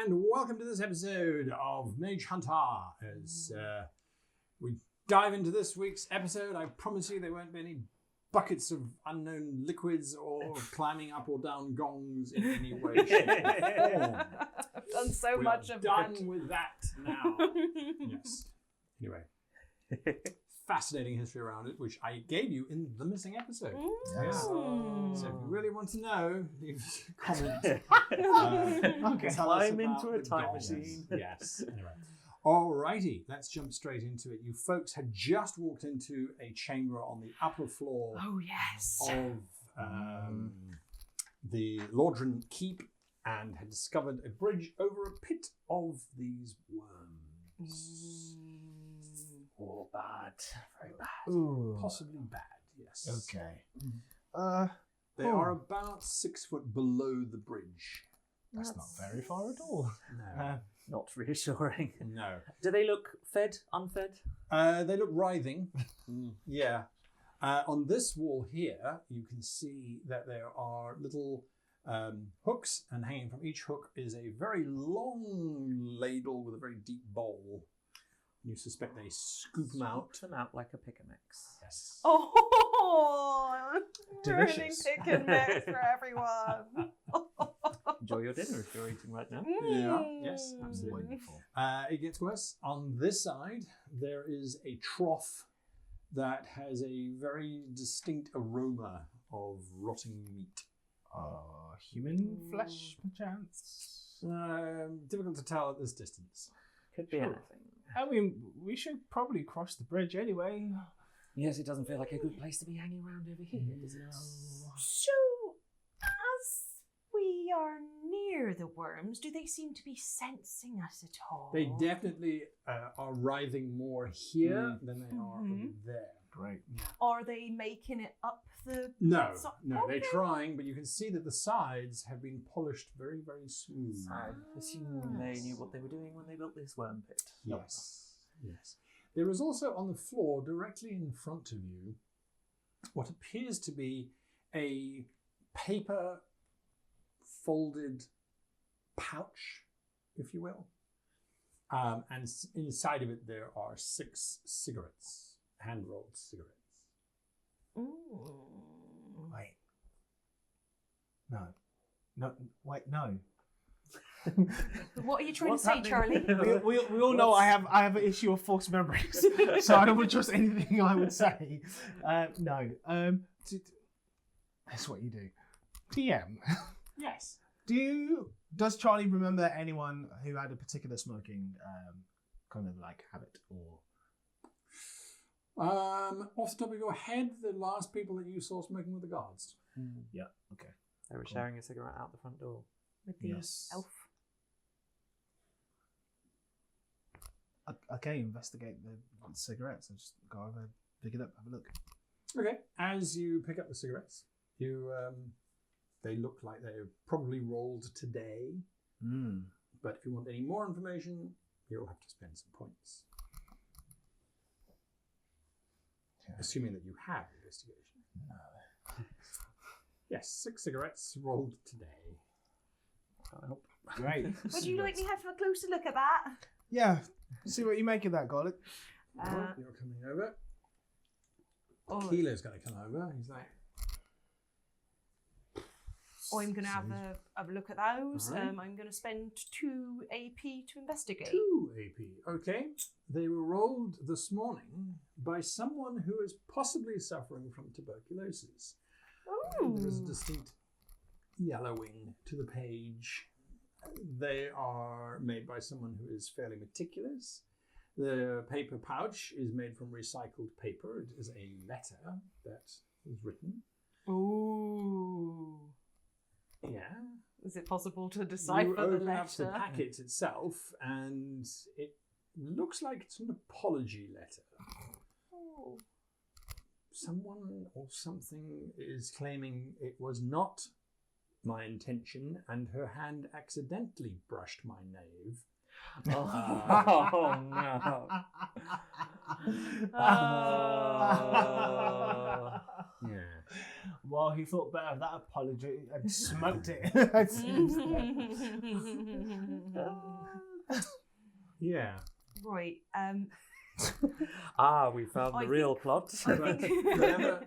and welcome to this episode of Mage Hunter. As we dive into this week's episode, I promise you there won't be any buckets of unknown liquids or climbing up or down gongs in any way, shape, or form. I've done so much of it. Done with that now. Yes. Anyway. Fascinating history around it, which I gave you in the missing episode. Yes. So if you really want to know, leave a comment. Okay, climb into a time machine. Yes. Anyway. Alrighty, let's jump straight into it. You folks had just walked into a chamber on the upper floor of the Laudron Keep and had discovered a bridge over a pit of these worms. Oh, bad. Very bad. Ooh. Possibly bad, yes. Okay. They are about 6 foot below the bridge. That's not very far at all. No. Not reassuring. No. Do they look fed, unfed? They look writhing. Yeah. On this wall here, you can see that there are little hooks, and hanging from each hook is a very long ladle with a very deep bowl. You suspect they scoop them out. Scoop them out like a pick and mix. Yes. Oh, Delicious. turning pick and mix for everyone. Enjoy your dinner if you're eating right now. Yeah. Yes, absolutely. Wonderful. It gets worse. On this side, there is a trough that has a very distinct aroma of rotting meat. Human flesh, perchance? Difficult to tell at this distance. Could be Sure. anything. I mean, we should probably cross the bridge anyway. Yes, it doesn't feel like a good place to be hanging around over here, does it? So, as we are near the worms, do they seem to be sensing us at all? They definitely are writhing more here than they are over there. Great. Are they making it up the... No, So- no, they're okay. trying, but you can see that the sides have been polished very, very smooth. I assume they knew what they were doing when they built this worm pit. Yes, yes. There is also on the floor, directly in front of you, what appears to be a paper folded pouch, if you will. And inside of it, there are 6 cigarettes, hand-rolled cigarettes. Wait. No, wait, no. What are you trying What's to say, happening? Charlie? We all know I have an issue of false memories, so I don't would trust anything I would say. No. That's what you do. PM. Yes. Does Charlie remember anyone who had a particular smoking kind of like habit or? Off the top of your head, the last people that you saw smoking were the guards. Yeah. Okay. They were sharing a cigarette out the front door. With the Yes. elf. Okay, investigate the cigarettes. So just go over, pick it up, have a look. Okay. As you pick up the cigarettes, they look like they're probably rolled today. But if you want any more information, you'll have to spend some points. Yeah. Assuming that you have investigation. No. Yes, 6 cigarettes rolled today. Great. Would you like me to have a closer look at that? Yeah. See what you make of that, Garlic. You're coming over. Oh, Keeler's going to come over. He's like, I'm going to have a look at those. Alright. I'm going to spend 2 AP to investigate. 2 AP. Okay. They were rolled this morning by someone who is possibly suffering from tuberculosis. There is a distinct yellowing to the page. They are made by someone who is fairly meticulous. The paper pouch is made from recycled paper. It is a letter that was written. Ooh. Yeah. Is it possible to decipher You the open up the letter? packet itself, and it looks like it's an apology letter. Oh. Someone or something is claiming it was not my intention, and her hand accidentally brushed my nave. Oh no. Yeah. Well, he thought better of that apology and smoked it. Yeah. Right. We found the I real think- plot. But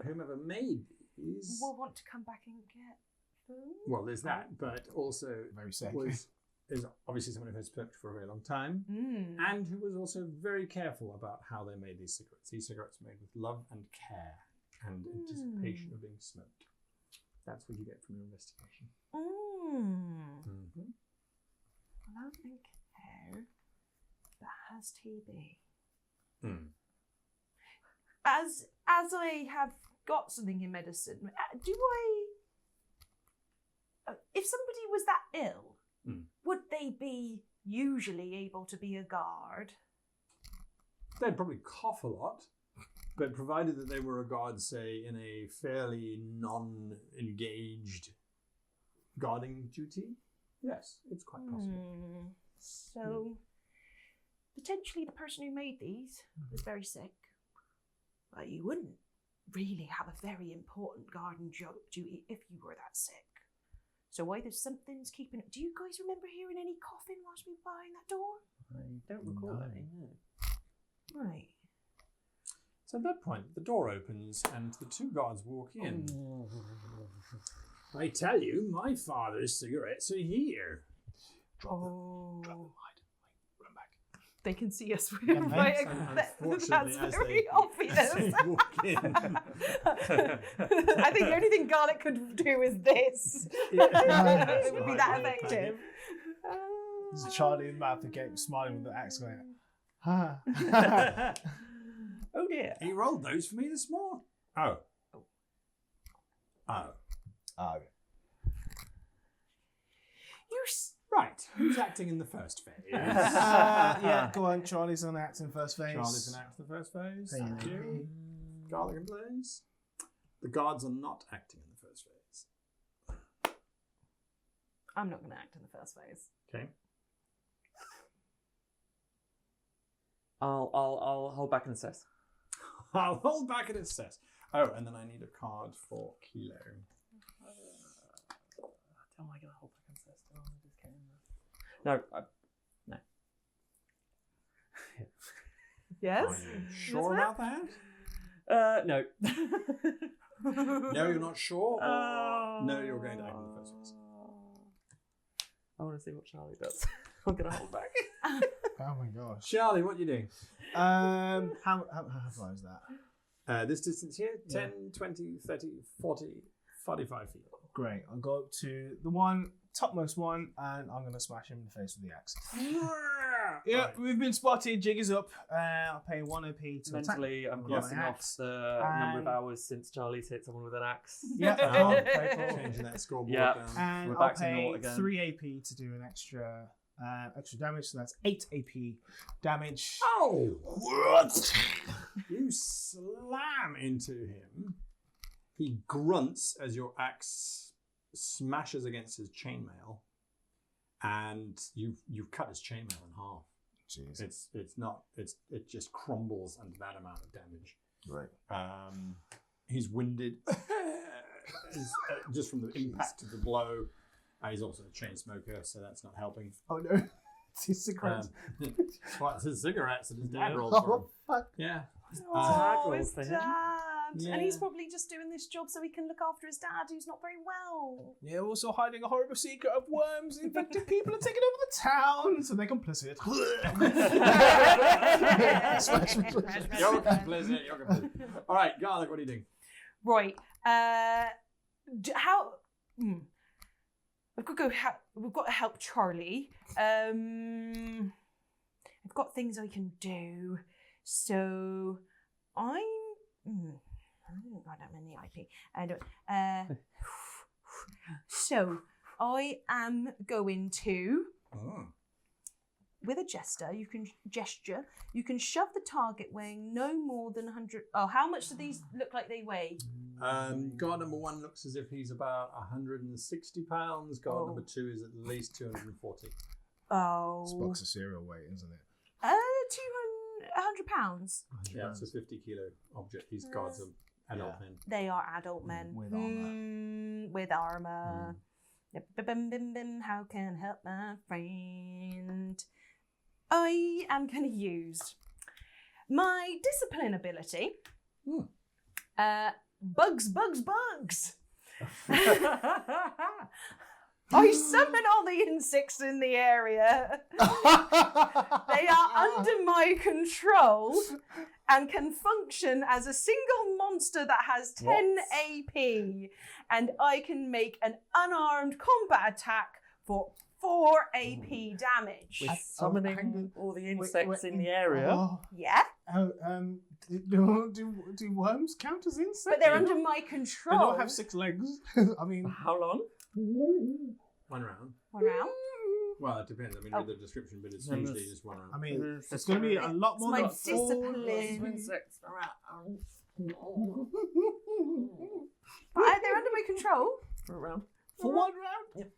whomever made these, We'll want to come back and get food. well, there's that, but also Very sick. is obviously someone who has smoked for a very long time, and who was also very careful about how they made these cigarettes. These cigarettes were made with love and care and anticipation of being smoked. That's what you get from your investigation. Love and care that has TB. As I have got something in medicine, do I? If somebody was that ill, would they be usually able to be a guard? They'd probably cough a lot, but provided that they were a guard, say, in a fairly non-engaged guarding duty, yes, it's quite possible. So, potentially the person who made these was very sick. But you wouldn't really have a very important guarding duty if you were that sick. So either something's keeping it. Do you guys remember hearing any coughing whilst we were behind that door? I don't recall any. No. Right. So at that point, the door opens and the two guards walk in. I tell you, my father's cigarettes are here. Drop the light. Run back. They can see us. Yeah, Right, unfortunately, that's as very they obvious. walk in. I think the only thing Garlic could do is this. Yeah. It would be that effective. There's Charlie in the mouth again, smiling with the axe going, ha. Oh dear. He rolled those for me this morning. Oh. Oh. Right. Who's acting in the first phase? Yeah, go on. Charlie's on act in first phase. Charlie's an act in the first phase. Thank Thank you. you. Garlic and Blaze. The guards are not acting in the first phase. I'm not going to act in the first phase. Okay. I'll hold back and assess. I'll hold back and assess. Oh, and then I need a card for Kilo. How am I going to hold back and assess? Oh, I'm just kidding. No. No. Yes? Are you sure about that? No. No, you're not sure? Or no, you're going to act in the first phase. I want to see what Charlie does. I'm going to hold back. Oh my gosh. Charlie, what are you doing? How far is that? This distance here, 10, 20, 30, 40, 45 feet. Great. I'll go up to the topmost one, and I'm going to smash him in the face with the axe. Yeah, Right. we've been spotted. Jig is up. I'll pay 1 OP to attack. Mentally, I'm I've got crossing my off axe. the number of hours since Charlie's hit someone with an axe. Yeah, cool. Changing that scoreboard Yeah. down. And We're I'll back to pay naught again. 3 AP to do an extra damage, so that's 8 AP damage. Oh! What? You slam into him. He grunts as your axe smashes against his chainmail, and you've cut his chainmail in half. Jeez. It just crumbles under that amount of damage. Right. He's winded just from the impact of the blow. He's also a chain smoker, so that's not helping. Oh no. It's his cigarettes. Well, it's his cigarettes that his dad Yeah. rolled for him. Oh, fuck. Yeah. Oh, rolls his for him. dad. Yeah. And he's probably just doing this job so he can look after his dad who's not very well. Yeah, also hiding a horrible secret of worms infecting people and taking over the town, so they're complicit. You're complicit. All right, Garlic, what are you doing? Right. We've got to help Charlie. I've got things I can do. So I haven't got that many IP. I don't. So I am going to, with a gesture, you can shove the target weighing no more than 100. Oh, how much do these look like they weigh? Guard number 1 looks as if he's about 160 pounds. Guard number 2 is at least 240. Oh. This box of cereal weight, isn't it? 100 pounds. Yeah, it's a 50 kilo object. These guards are adult men. They are adult men. With armour. With armour. Bim, bim, bim, bim, how can I help my friend? I am going to use my discipline ability. Bugs. I summon all the insects in the area. They are under my control and can function as a single monster that has 10 AP. And I can make an unarmed combat attack for 4 AP damage. We're summoning all the insects in the area. Oh, Yeah, do worms count as insects? but they're under my They control. don't have 6 legs. I mean, How long? 1 round. 1 round. Well, it depends. I mean, read the description, but it's No, usually it's- just 1 round. I mean, It's it's going to be a lot more my than discipline. Insects around. But they're under my control. For a round. For 1 round? Yep.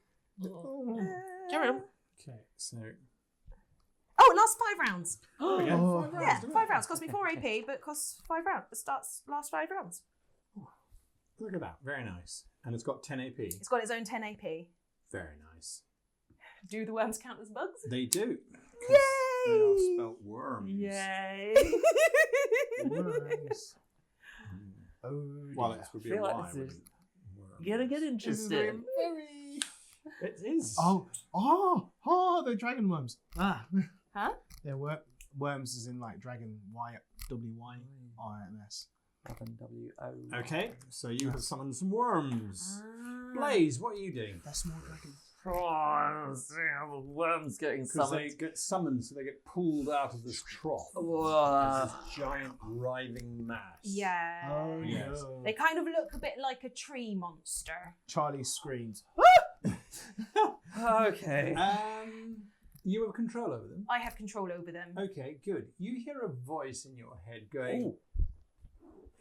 Carry on. Okay, so Oh, it lasts 5 rounds. oh, yeah, Oh. 5 rounds. Yeah, do it. 5 rounds. Cost me 4 AP, but costs 5 rounds. It lasts 5 rounds. Look at that, very nice. And it's got 10 AP. It's got its own 10 AP. Very nice. Do the worms count as bugs? They do. 'Cause Yay! They are spelt worms. Yay! Worms. Oh, Well, dear. it would be Feel a like Y, this is- wouldn't it? Worms. You're gonna get This is very, interested. very... It is. They're dragon worms. Ah. Huh? They're worms as in like dragon, WYRMS. W-O. Okay, so you have summoned some worms. Ah. Blaze, what are you doing? They're small dragons. Oh, see how the worms getting Because they summoned. get summoned, so they get pulled out of this trough. Whoa. This giant writhing mass. Yeah. Oh, Yes. no. They kind of look a bit like a tree monster. Charlie screams. Okay. You have control over them. I have control over them. Okay, good. You hear a voice in your head going, Ooh.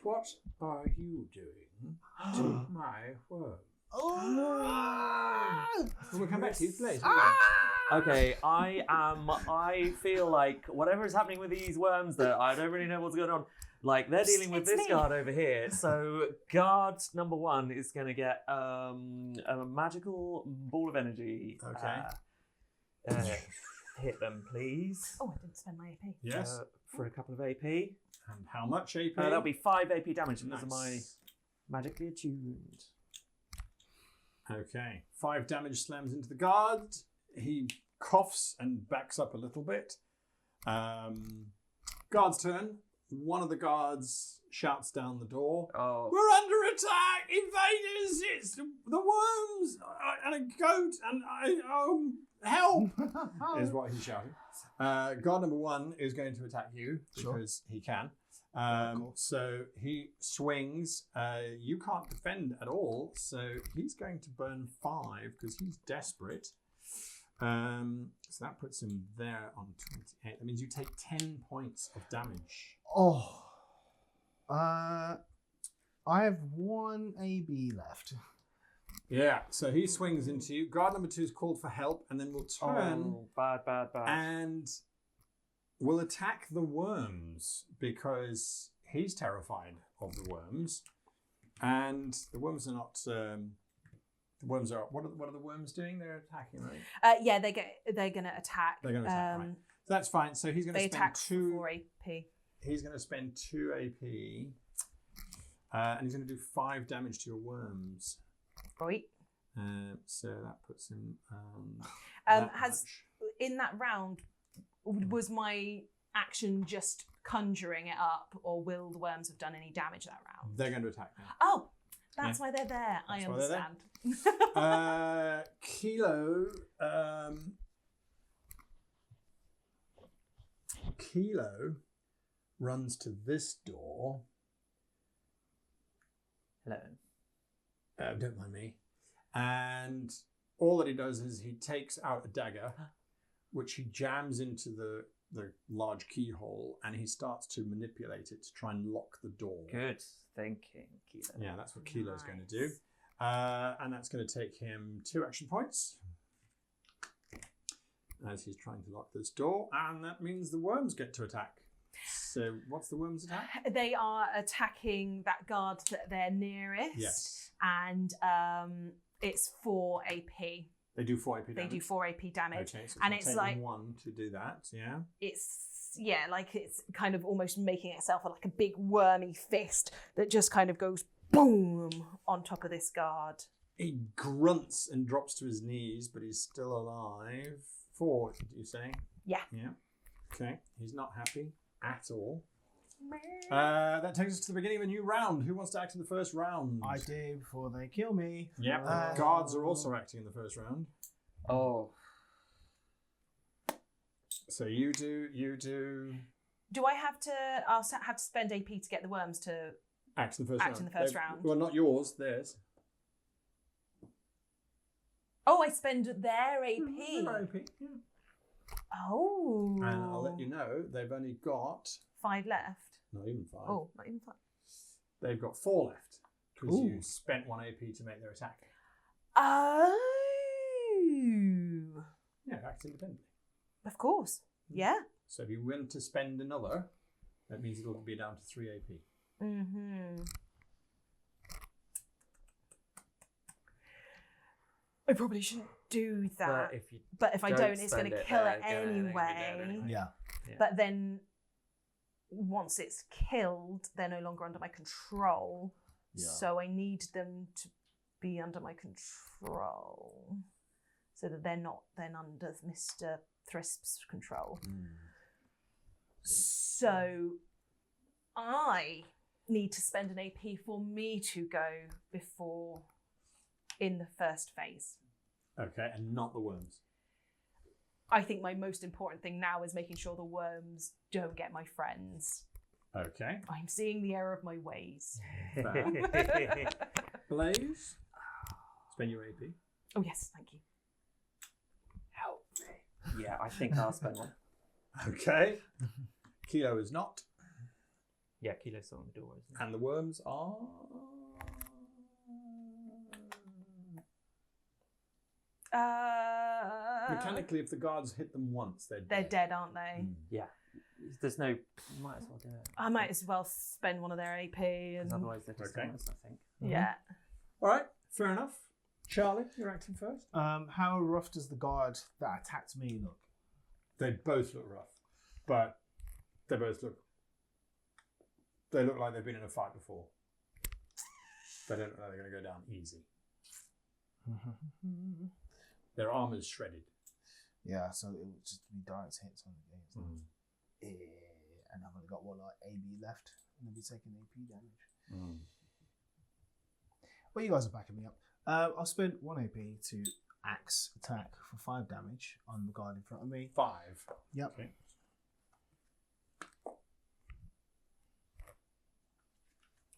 "What are you doing to my worm?" Oh! We'll come back to you, Blaze. Okay, I feel like whatever is happening with these worms that I don't really know what's going on. Like they're dealing with It's this me. guard over here. So guard number 1 is going to get a magical ball of energy. Okay. Hit them, please. Oh, I didn't spend my AP. Yes. For a couple of AP. And how much AP? That'll be 5 AP damage because of my Nice. magically attuned. Okay. 5 damage slams into the guard. He coughs and backs up a little bit. Guard's turn. One of the guards shouts down the door. Oh. "We're under attack! Invaders! It's the worms and a goat and help!" is what he's shouting. Guard number 1 is going to attack you because he can. Cool. So he swings. You can't defend at all, so he's going to burn 5 because he's desperate. So that puts him there on 28. That means you take 10 points of damage. Oh. I have 1 AB left. Yeah, so he swings into you. Guard number 2 is called for help, and then will turn Oh, bad. and will attack the worms because he's terrified of the worms. And the worms are not. The worms are. What are the worms doing? They're attacking, right? Yeah, they're going to attack. They're going to attack, right? So that's fine. So he's going to They spend attack 2. for 4 AP. He's going to spend 2 AP, and he's going to do 5 damage to your worms. Right. So that puts him. Has in that round, was my action just conjuring it up, or will the worms have done any damage that round? They're going to attack now. Oh, that's why they're there. I That's why they're there. understand. Kilo runs to this door. Hello. Don't mind me. And all that he does is he takes out a dagger, which he jams into the large keyhole, and he starts to manipulate it to try and lock the door. Good thinking, Kilo. Yeah, that's what Kilo's going to do. And that's going to take him 2 action points as he's trying to lock this door. And that means the worms get to attack. So what's the worms attack? They are attacking that guard that they're nearest. Yes. And it's 4 AP. They do 4 AP damage. They do 4 AP damage. Okay, so and it's it's taking like 1 to do that, yeah. it's kind of almost making itself like a big wormy fist that just kind of goes boom on top of this guard. He grunts and drops to his knees, but he's still alive. 4, did you say? Yeah. Yeah. Okay, he's not happy at all. That takes us to the beginning of a new round. Who wants to act in the first round? I do before they kill me. Yep. The guards are also acting in the first round. Oh. So you do. Do I have to? I'll have to spend AP to get the worms to Act in the first act round. in the first round. Well, not yours, theirs. Oh, I spend their AP. Their AP, yeah. Oh. And I'll let you know, they've only got 5 left. not even 5. Oh, not even 5. They've got 4 left because Ooh. you spent 1 AP to make their attack. Oh. Yeah, act independently. Of course. Yeah. So if you want to spend another, that means it'll be down to 3 AP. Mm-hmm. I probably shouldn't do that. But if I don't, it's going to kill it anyway. Yeah. But then once it's killed, they're no longer under my control. Yeah. So I need them to be under my control so that they're not then under Mr. Thrisp's control. So I need to spend an AP for me to go before in the first phase. Okay, and not the worms. I think my most important thing now is making sure the worms don't get my friends. Okay. I'm seeing the error of my ways. Blaze, spend your AP. Oh yes, thank you. Help me. Yeah, I think I'll spend 1. Okay. Kilo is not. Yeah, Kilo's still on the door, isn't it? And the worms are... Mechanically, if the guards hit them once, they're dead. They're dead, aren't they? Yeah. There's no... You might as well do it. I might as well spend one of their AP and... Because otherwise they're just Okay. honest, I think. Yeah. All right, fair enough. Charlie, you're acting first. How rough does the guard that attacked me look? They both look rough, but they both look... They look like they've been in a fight before. They don't look like they're going to go down easy. Their armor's shredded. Yeah, so it would just be direct hits on the game. And I've only got one AB left, and they'll be taking AP damage. Well, you guys are backing me up. I'll spend 1 AP to axe attack for 5 damage on the guard in front of me. 5. Yep. Okay.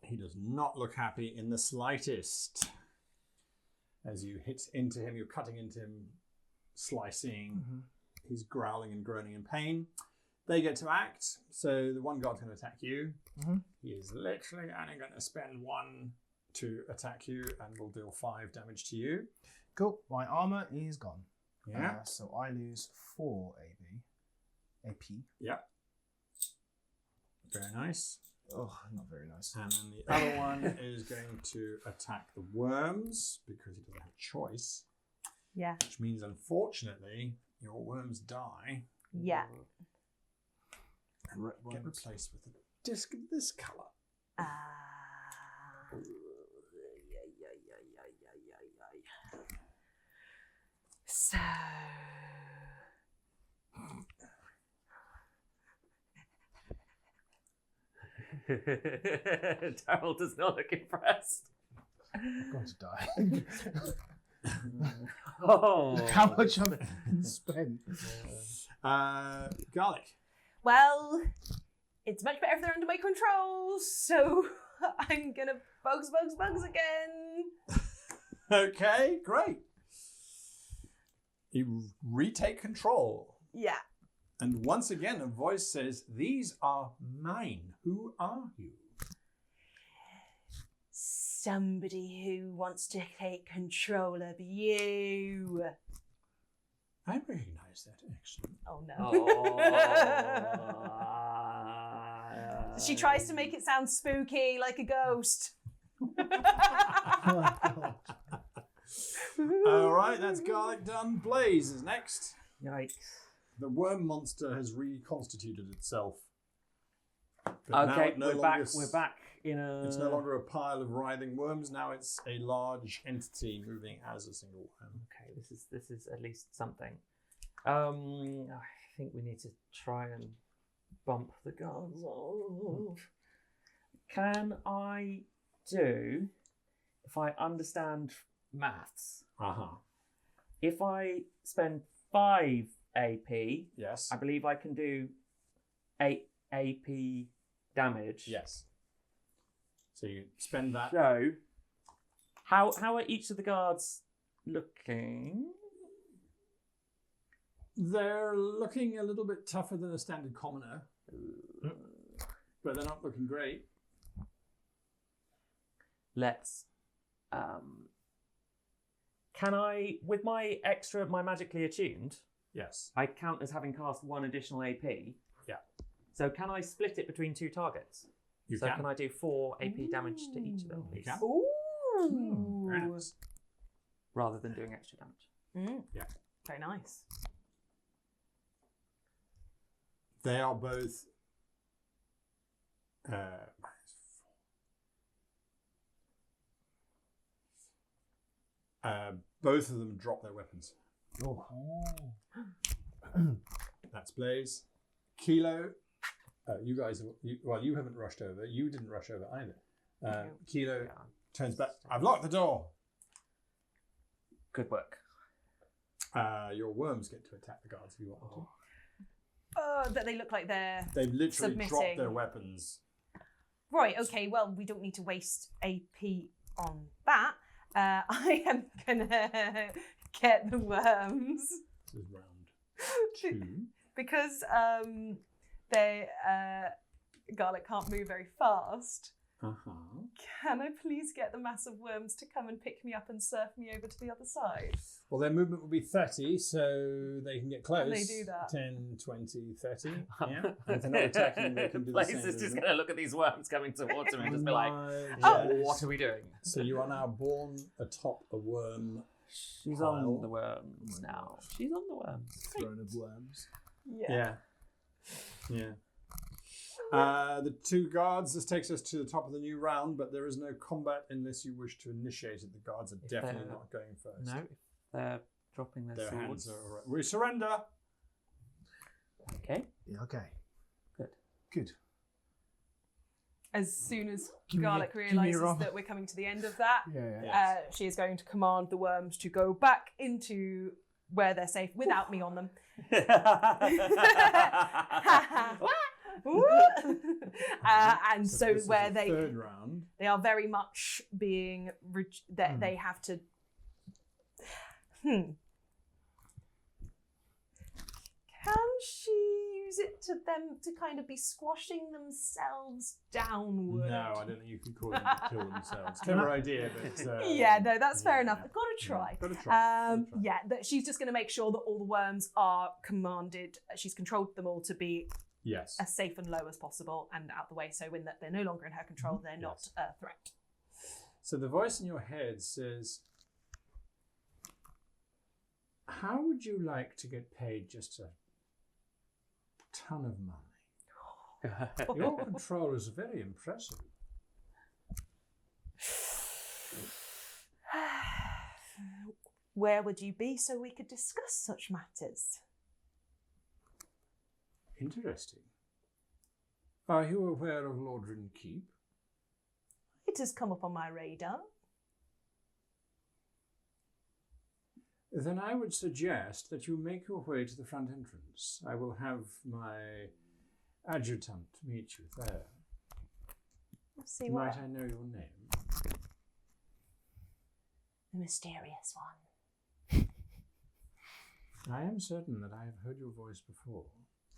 He does not look happy in the slightest. As you hit into him, you're cutting into him, slicing. He's growling and groaning in pain. They get to act. So the one guard's going to attack you. He is literally only going to spend 1 to attack you and will deal 5 damage to you. Cool. My armor is gone. Yeah. So I lose 4 AP. Yeah. Very nice. Oh, not very nice. And then the other one is going to attack the worms because he doesn't have a choice. Yeah. Which means, unfortunately, your worms die. Yeah. And get replaced with a disc of this colour. So... Daryl does not look impressed. I'm going to die. Oh, Look how much I've spent. Garlic. Well, it's much better if they're under my control, so I'm gonna bugs again. Okay, great. You retake control. Yeah. And once again, a voice says, "These are mine. Who are you?" Somebody who wants to take control of you. I recognize that accent. Oh no. She tries to make it sound spooky, like a ghost. Oh, God. All right, that's garlic done. Blaze is next. Yikes. The worm monster has reconstituted itself. But Okay, now we're back in a... It's no longer a pile of writhing worms. Now it's a large entity moving as a single worm. Okay, this is at least something. I think we need to try and bump the guards off. Can I do, if I understand maths, if I spend 5 AP, yes, I believe I can do 8 AP damage. Yes. So you spend that. So, how are each of the guards looking? They're looking a little bit tougher than a standard commoner, but they're not looking great. Let's. Can I, with my magically attuned? Yes. I count as having cast 1 additional AP. Yeah. So can I split it between 2 targets? You so can. can I do 4 AP damage to each of them, please? You can. Ooh. Very nice. Rather than doing extra damage. Yeah. Very nice. They are both. Both of them drop their weapons. Oh. That's Blaze. Kilo. You guys, you haven't rushed over. You didn't rush over either. Kilo turns back. I've locked the door. Good work. Your worms get to attack the guards if you want them to. Oh, that they look like they're They've literally submitting. dropped their weapons. Right, okay, well, we don't need to waste AP on that. I am going to get the worms. This is round 2. Because Garlic can't move very fast. Can I please get the massive worms to come and pick me up and surf me over to the other side? Well, their movement will be 30, so they can get close. Can they do that? 10, 20, 30. Yeah. And if they're not attacking, they can do the Blaze same. is just going to look at these worms coming towards him and just be like, what are we doing? So you are now born atop a worm. She's on the worms now. She's on the worms. Throne of worms. Yeah. The 2 guards, this takes us to the top of the new round, but there is no combat unless you wish to initiate it. The guards are definitely not going first. No, they're dropping their swords. Hands are all right. We surrender. Okay. Yeah, okay. Good. As soon as Give me a- Garlic give me a realises roll. that we're coming to the end of that, Yeah. she is going to command the worms to go back into where they're safe without me on them. And so this is where the third round. they are very much being they have to Can she use it to them to kind of be squashing themselves downward? No, I don't think you can cause them to kill themselves. Clever idea, but yeah, no, that's fair enough. I've got to try. Got to try. Yeah, that she's just going to make sure that all the worms are commanded. She's controlled them all to be Yes. as safe and low as possible and out the way. So when they're no longer in her control, they're not a threat. So the voice in your head says, "How would you like to get paid just a ton of money? Your control is very impressive." Where would you be so we could discuss such matters? Interesting. Are you aware of Lordrin Keep? It has come up on my radar. Then I would suggest that you make your way to the front entrance. I will have my agitant meet you there. Let's see Might what I know your name? the mysterious one. I am certain that I have heard your voice before.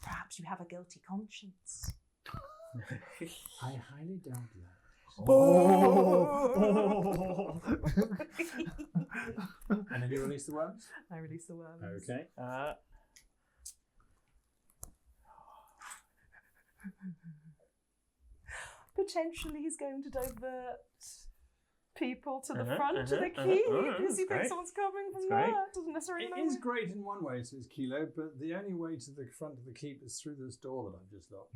Perhaps you have a guilty conscience. I highly doubt that. And then you release the worms? I release the worms. Okay. Potentially he's going to divert people to the front of the keep because he thinks someone's coming from there. Doesn't necessarily know. It is great in one way, says Kilo, but the only way to the front of the keep is through this door that I've just locked.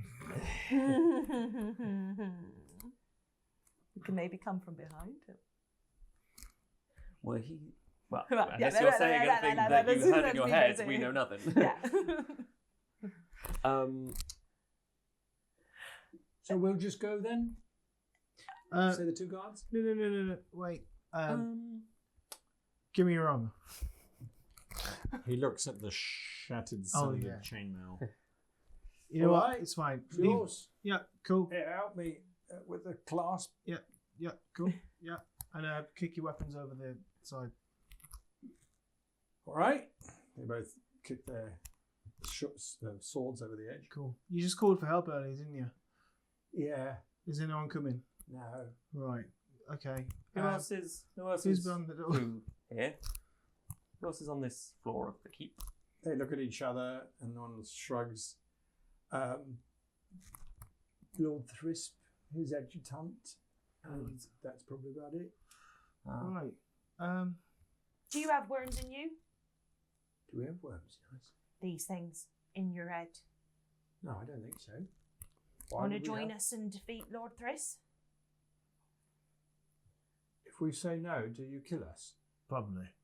We can maybe come from behind him. Well, Well, unless you're saying anything that you had in your head, we know nothing. Yeah. So we'll just go then? Say the two guards? No. Wait. Give me your armor. He looks at the shattered side of chainmail. You know what? It's fine. Yours. Yeah, cool. Here, help me with the clasp. Yeah, cool. Yeah. And kick your weapons over the side. All right. They both kick their swords over the edge. Cool. You just called for help earlier, didn't you? Yeah. Is anyone coming? No. Right. Okay. Who else is on the door? Here? Who else is on this floor of the keep? They look at each other and one shrugs. Lord Thrisp, his adjutant. And that's probably about it. Right. Do you have worms in you? Do we have worms, guys? These things in your head. No, I don't think so. Want to join us and defeat Lord Thris? If we say no, do you kill us? Probably.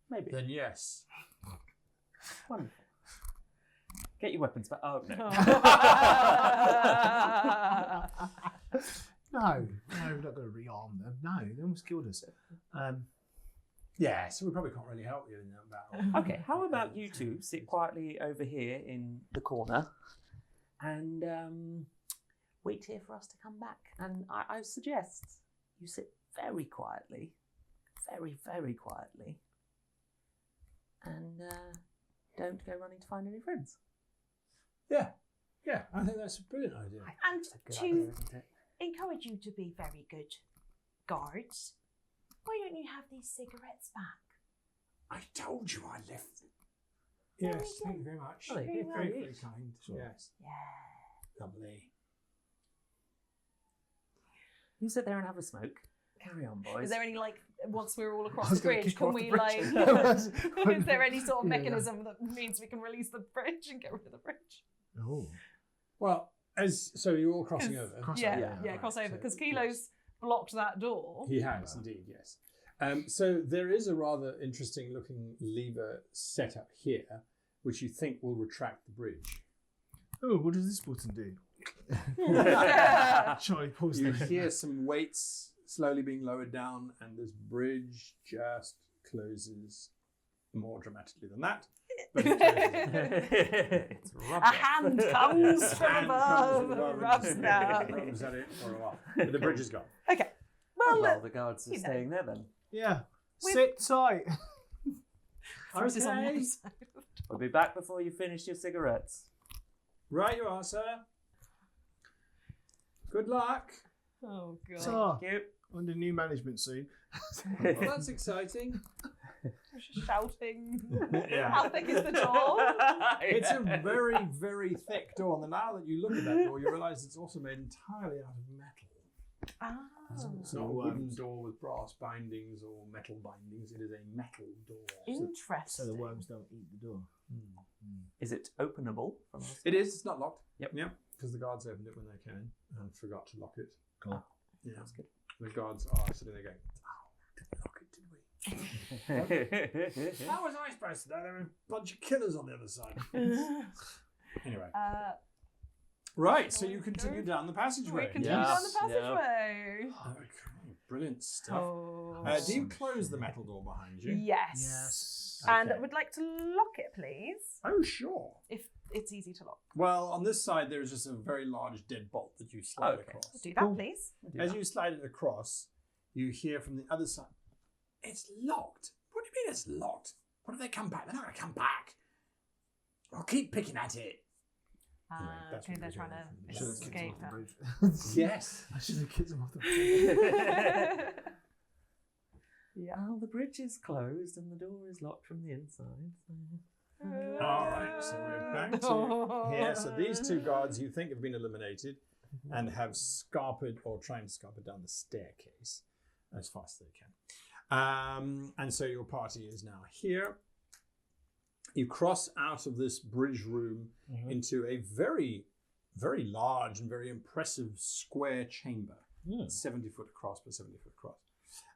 Maybe. Then yes. Wonderful. Get your weapons back. Oh, no. No, we're not going to rearm them. No, they almost killed us. Yeah, so we probably can't really help you in that battle. Okay, how about you two sit quietly over here in the corner and wait here for us to come back. And I suggest you sit very quietly, very, very quietly, and don't go running to find any friends. Yeah, I think that's a brilliant idea. And to encourage you to be very good guards, why don't you have these cigarettes back? I told you I left them. Yes, thank you very much. Oh, very, very very kind. Sure. Yes. Yeah. Lovely. You sit there and have a smoke. Carry on, boys. Is there any, once we're all across the bridge, can we, is there any sort of mechanism that means we can release the bridge and get rid of the bridge? Oh. Well, so you're all crossing over. Cross over, because Kilo's blocked that door. He has, indeed, yes. So there is a rather interesting looking lever set up here, which you think will retract the bridge. Oh, what does this button do? Charlie pulls You the hear some weights slowly being lowered down, and this bridge just closes more dramatically than that. But It's a hand comes from above and rubs down. Rubs at it for a while. But the bridge is gone. Okay. Well, the guards are staying there then. Yeah. Sit tight. Thris is on the other side. We'll be back before you finish your cigarettes. Right you are, sir. Good luck. Oh, God. So, Thank you. under new management soon. Well, that's exciting. Shouting. Yeah. How thick is the door? It's a very, very thick door. And now that you look at that door, you realise it's also made entirely out of metal. Ah. It's not a wooden door with brass bindings or metal bindings. It is a metal door. Interesting. So the worms don't eat the door. Is it openable from us? It is. It's not locked. Yep. Because the guards opened it when they came in and forgot to lock it. Cool. Yeah. That's good. The guards are sitting there going, "Oh, did we lock it? Did we?" How was I supposed to know? There were a bunch of killers on the other side. Anyway. Right, so you continue down the passageway. We continue down the passageway. Okay, brilliant stuff. Oh. Do you close the metal door behind you? Yes. And Okay. would like to lock it, please, Oh, sure. if it's easy to lock. Well, on this side, there's just a very large dead bolt that you slide across. Do that, please. As you slide it across, you hear from the other side, "It's locked." What do you mean it's locked? What if they come back? They're not going to come back. I'll keep picking at it. Anyway, that's Okay, what they're we're trying doing. to Should have kicked him escape off the that. bridge. Yes. I should have kicked him off the bridge. Yeah. Well, the bridge is closed and the door is locked from the inside. All right, so we're back to here. So these two guards you think have been eliminated and have scarpered or trying to scarper down the staircase. as fast as they can. And so your party is now here. You cross out of this bridge room into a very, very large and very impressive square chamber. 70 foot across by 70 foot across.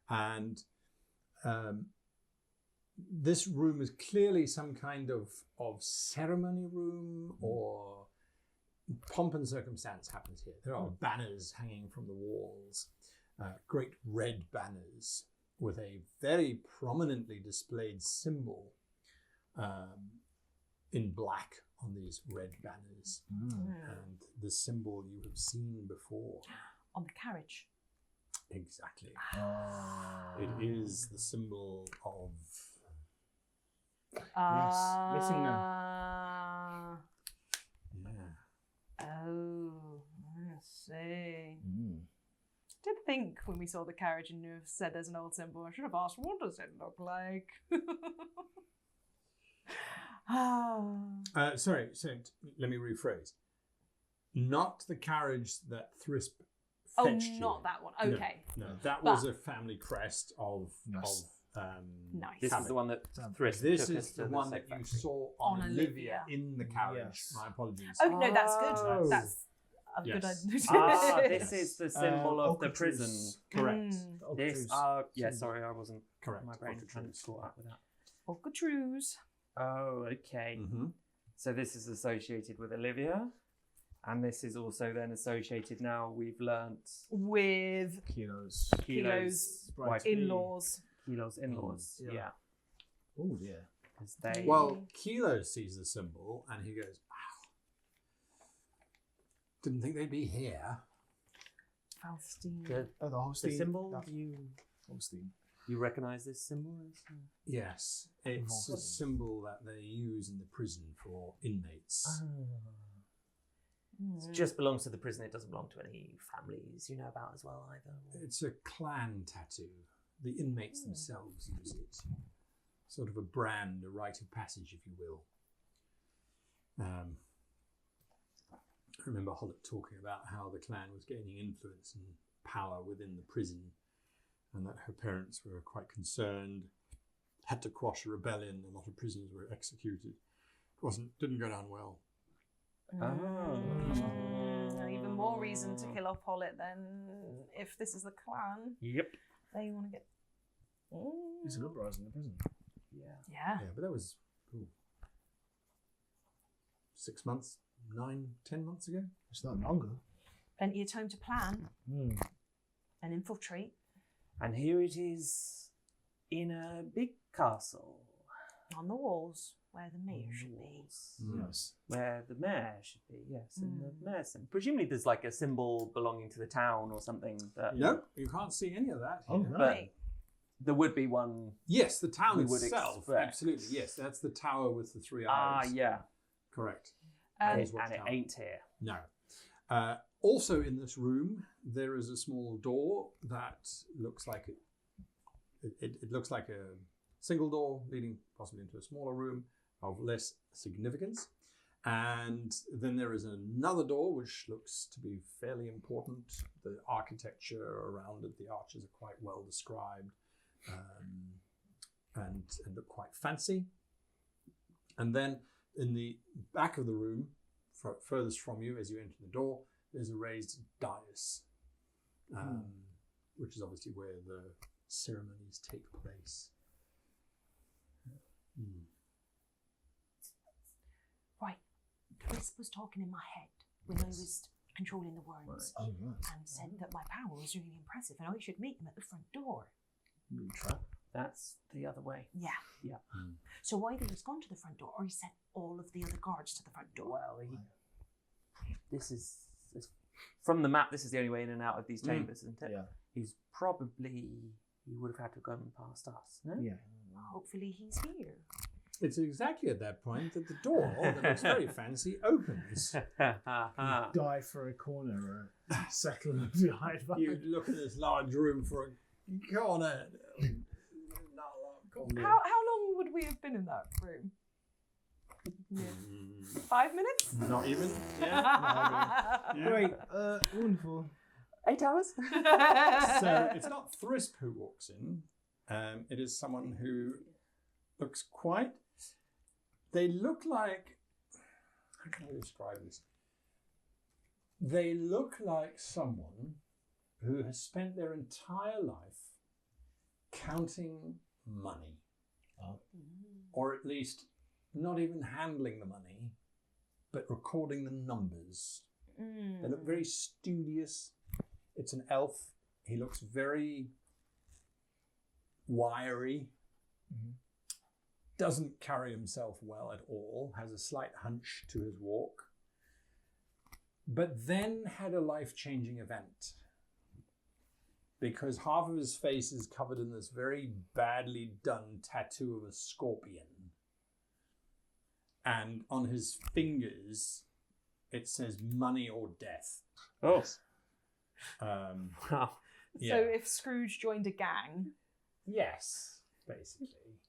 And this room is clearly some kind of ceremony room, or pomp and circumstance happens here. There are banners hanging from the walls, great red banners with a very prominently displayed symbol in black on these red banners. And the symbol you have seen before. On the carriage. Exactly. It is the symbol of... missing them. Yeah. Oh, I see. Did think when we saw the carriage and you said there's an old symbol, I should have asked, what does it look like? Sorry, let me rephrase. Not the carriage that Thrisp fetched you. Not that one. Okay. No, that was a family crest of nice. This is the one that Thrisp This took us is to the one that you saw on Olivia in the carriage. Yes. My apologies. Oh, no, that's good. That's a good idea. This is the symbol of the prison. Correct. This, sorry, I wasn't. Correct. My brain hadn't caught up with that. Ocatrues. Oh, okay. So this is associated with Olivia, and this is also then associated now, we've learnt, with Kilo's wife, in-laws. Kilo's in-laws, yeah. Oh, yeah. They... Well, Kilo sees the symbol and he goes, wow. Didn't think they'd be here. Falstein. The Holstein. The symbol, Holstein. You recognise this symbol? Yes, it's a symbol that they use in the prison for inmates. It just belongs to the prison. It doesn't belong to any families you know about as well either. It's a clan tattoo. The inmates themselves use it. Sort of a brand, a rite of passage, if you will. I remember Hollett talking about how the clan was gaining influence and power within the prison, and that her parents were quite concerned, had to quash a rebellion, a lot of prisoners were executed. Didn't go down well. Even more reason to kill off Hollett then, if this is the clan. Yep. They want to get... It's an uprising in the prison. Yeah, but that was 6 months, 9-10 months ago. It's not longer. Plenty of time to plan and infiltrate. And here it is in a big castle. On the walls, where the mayor should be. Yes. Where the mayor should be, yes. And the mayor's symbol. Presumably there's like a symbol belonging to the town or something. That, No, you can't see any of that here. Right. There would be one. Yes, the town we would itself. expect. Absolutely, yes. That's the tower with the 3 eyes. Yeah. Correct. And it ain't here. No. Also in this room, there is a small door that looks like it looks like a single door leading possibly into a smaller room of less significance. And then there is another door which looks to be fairly important. The architecture around it, the arches are quite well described and look quite fancy. And then in the back of the room, furthest from you as you enter the door, there's a raised dais, which is obviously where the ceremonies take place. Right. Chris was talking in my head when I was controlling the worms and said that my power was really impressive and I should meet him at the front door. Trap. That's the other way. Yeah. Yeah. So either he's gone to the front door or he sent all of the other guards to the front door. Well, this is from the map. This is the only way in and out of these chambers, isn't it? Yeah. He would have had to have gone past us. No. Yeah. Hopefully he's here. It's exactly at that point that the door, that looks very fancy, opens. Die for a corner or settle behind. You look at this large room for a corner. How long would we have been in that room? 5 minutes? Not even. Yeah. Great. Wonderful. 8 hours? So it's not Thrisp who walks in. It is someone who looks quite... They look like... How can I describe this? They look like someone who has spent their entire life counting money. Or at least not even handling the money, but recording the numbers. They look very studious. It's an elf. He looks very wiry. Doesn't carry himself well at all. Has a slight hunch to his walk. But then had a life-changing event. Because half of his face is covered in this very badly done tattoo of a scorpion. And on his fingers, it says money or death. Oh. So Wow. if Scrooge joined a gang... Yes, basically.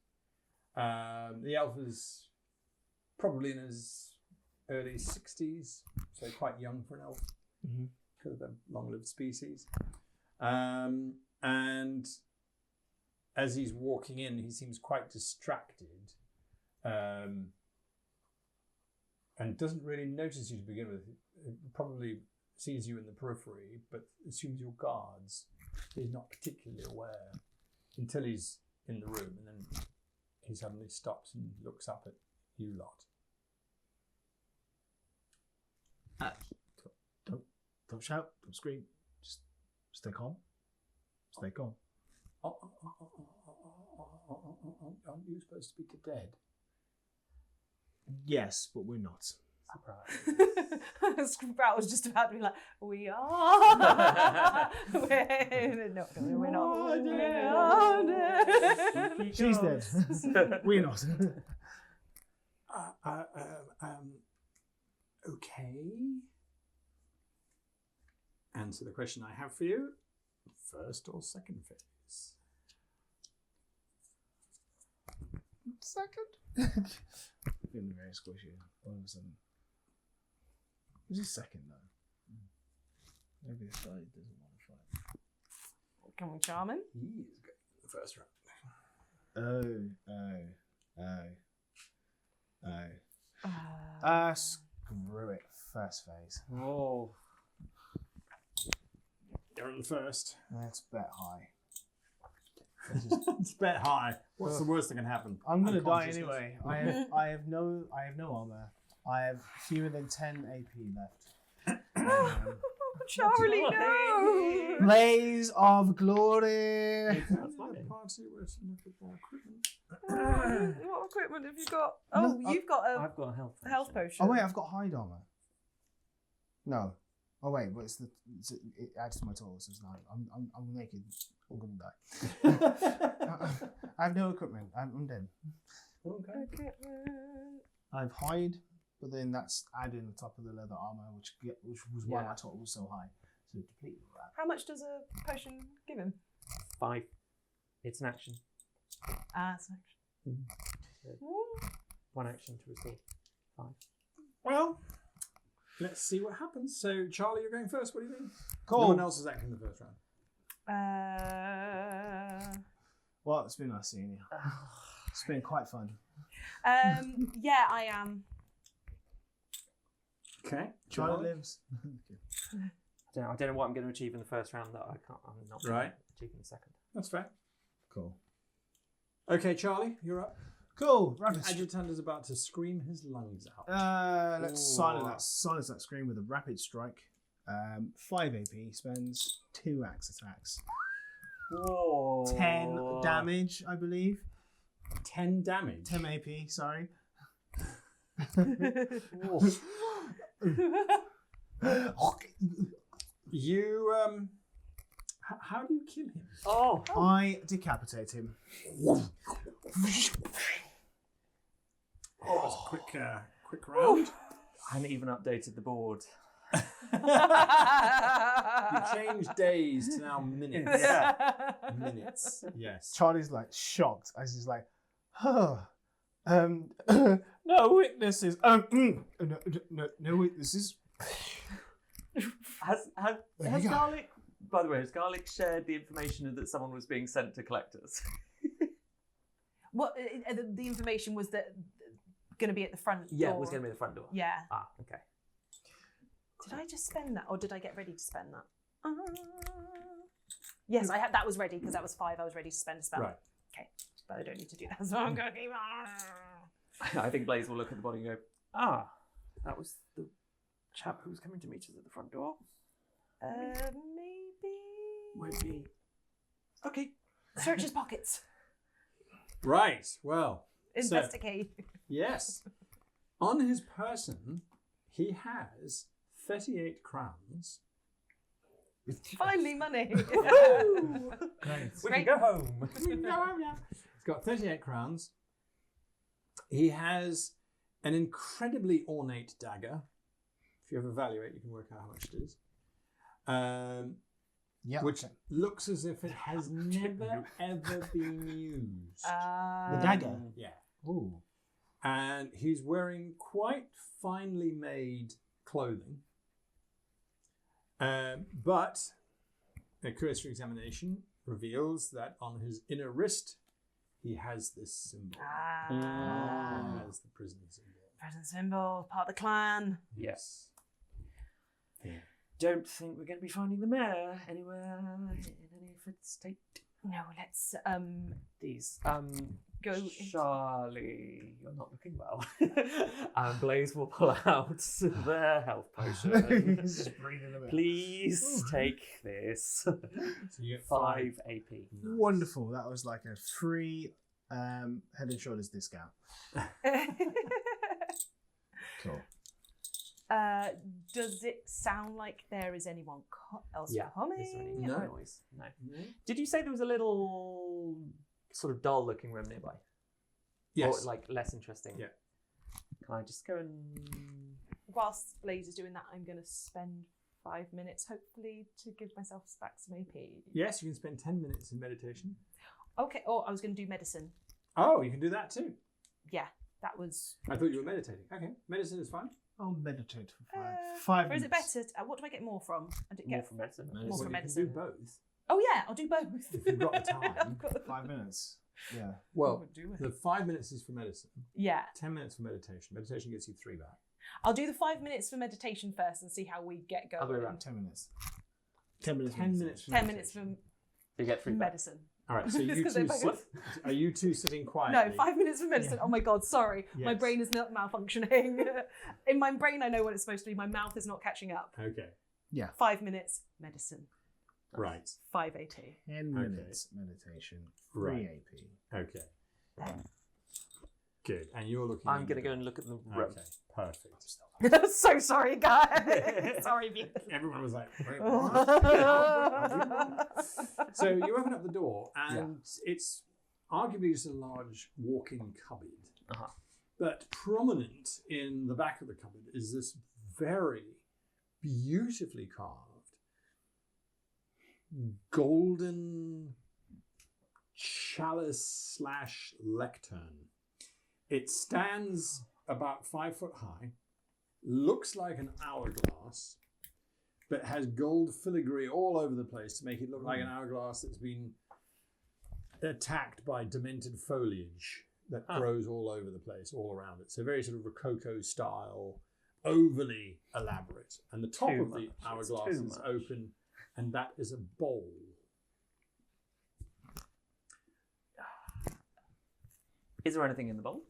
The elf is probably in his early 60s, so quite young for an elf, because of the long-lived species. And as he's walking in, he seems quite distracted, and doesn't really notice you to begin with. He probably sees you in the periphery, but assumes you're guards. He's not particularly aware until he's in the room, and then he suddenly stops and looks up at you lot. Don't shout, don't scream, just stay calm. Stay calm. Aren't you supposed to be the dead? Yes, but we're not. Surprise. Sprout was just about to be like, we are. We're not. She's dead. We're not. Okay. Answer the question I have for you. First or second phase? Second. Feeling very squishy all of a sudden. Who's his second though? Maybe this guy doesn't want to fight. Can we charm him? He is going for the first round. Screw it. First phase. Oh. You're in the first. Let's bet high. It's bet high. What's the worst that can happen? I'm gonna die anyway. I have no armor. I have fewer than 10 AP left. Charlie, no! Blaze of glory. That's funny. Party with some equipment. What equipment have you got? Oh, No, you've got a I've got a health potion. Oh wait, I've got hide armor. No. Oh wait, but it adds to my total, so it's 9. I'm naked. I'm gonna die. I have no equipment. I'm dead. Okay. I have hide, but then that's adding on top of the leather armor, which was why my total was so high. So depleted all that. How much does a potion give him? 5. It's an action. It's an action. 1 action to restore 5. Well, let's see what happens. So, Charlie, you're going first. What do you mean? Cool. No one else is acting in the first round. Well, it's been nice seeing you. It's been quite fun. Yeah, I am. Okay. Charlie lives. I don't know what I'm going to achieve in the first round that I'm not going to achieve in the second. That's fair. Cool. Okay, Charlie, you're up. Cool. The Rapid. agitant is about to scream his lungs out. Let's silence that scream with a rapid strike. 5 AP, spends 2 axe attacks. Whoa. 10 damage, I believe. 10 damage. 10 AP, sorry. You, how do you kill him? Oh. I decapitate him. That was a quick round. I haven't even updated the board. You changed days to now minutes. Yeah. Minutes. Yes. Charlie's like shocked as he's like, no witnesses. No witnesses. Has There you go. Garlic By the way, has Garlic shared the information that someone was being sent to collect us? What the information was that going to be at the front door? Yeah, it was going to be the front door. Yeah. Ah, okay. Did I just spend that, or did I get ready to spend that? Yes, I had. That was ready because that was 5. I was ready to spend a spell. Right. Okay, but I don't need to do that. So I'm going to keep. I think Blaze will look at the body and go, that was the chap who was coming to meet us at the front door. Maybe. Might be. Okay. Search his pockets. Right. Well. Investigate. Yes. On his person, he has 38 crowns. Finally, money. Great. We can go home. He's got 38 crowns. He has an incredibly ornate dagger. If you ever evaluate, you can work out how much it is. Which looks as if it has never ever been used. The dagger? Yeah. Ooh. And he's wearing quite finely made clothing. But a cursory examination reveals that on his inner wrist, he has this symbol. He has the prison symbol. Prison symbol, part of the clan. Yes. Yeah. Don't think we're going to be finding the mayor anywhere in any fit state. No, let's These go. Charlie, you're not looking well. And Blaze will pull out their health potion. Just breathing a bit. Please take this. So you get 5 AP. Nice. Wonderful. That was like a free Head and Shoulders discount. Cool. Does it sound like there is anyone else Is there coming? any No. noise? No. Did you say there was a little sort of dull-looking room nearby? Yes. Or like less interesting? Yeah. Can I just go and... Whilst Blaze is doing that, I'm going to spend 5 minutes, hopefully, to give myself back some AP. Yes, you can spend 10 minutes in meditation. Okay. Oh, I was going to do medicine. Oh, you can do that too. Yeah, that was. I thought you were meditating. Okay, medicine is fine. I'll meditate for 5 Or is minutes. it better? What do I get more from? I did More get from medicine? more Well, from you medicine. can do both. Oh yeah, I'll do both. If you've got the time. I've got- 5 minutes. Yeah. Well, do it. the 5 minutes is for medicine. Yeah, 10 minutes for meditation. Meditation gets you 3 back. I'll do the 5 minutes for meditation first and see how we get going. Other way around. 10 minutes. 10 minutes. 10 minutes. For 10 minutes for You get 3 back. medicine. All right. So It's you 'cause two they're both- are you two sitting quietly? No, 5 minutes for medicine. Yeah. Oh my god, sorry. My Yes. brain is not malfunctioning. In my brain, I know what it's supposed to be. My mouth is not catching up. Okay. 5 minutes medicine. Right. 5 AT. 10 minutes meditation. 3 Right. AP. Okay. Good. And you're looking. I'm going to go and look at the room. Okay. Perfect. So sorry, guys. Sorry, you. Everyone was like, "Wait, what?" So you open up the door, and it's arguably just a large walk-in cupboard. Uh-huh. But prominent in the back of the cupboard is this very beautifully carved golden chalice / lectern. It stands about 5 foot high, looks like an hourglass, but has gold filigree all over the place to make it look like an hourglass that's been attacked by demented foliage that grows all over the place, all around it. So very sort of Rococo style, overly elaborate. And the top Too of the much. It's hourglass too is much. open, and that is a bowl. Is there anything in the bowl?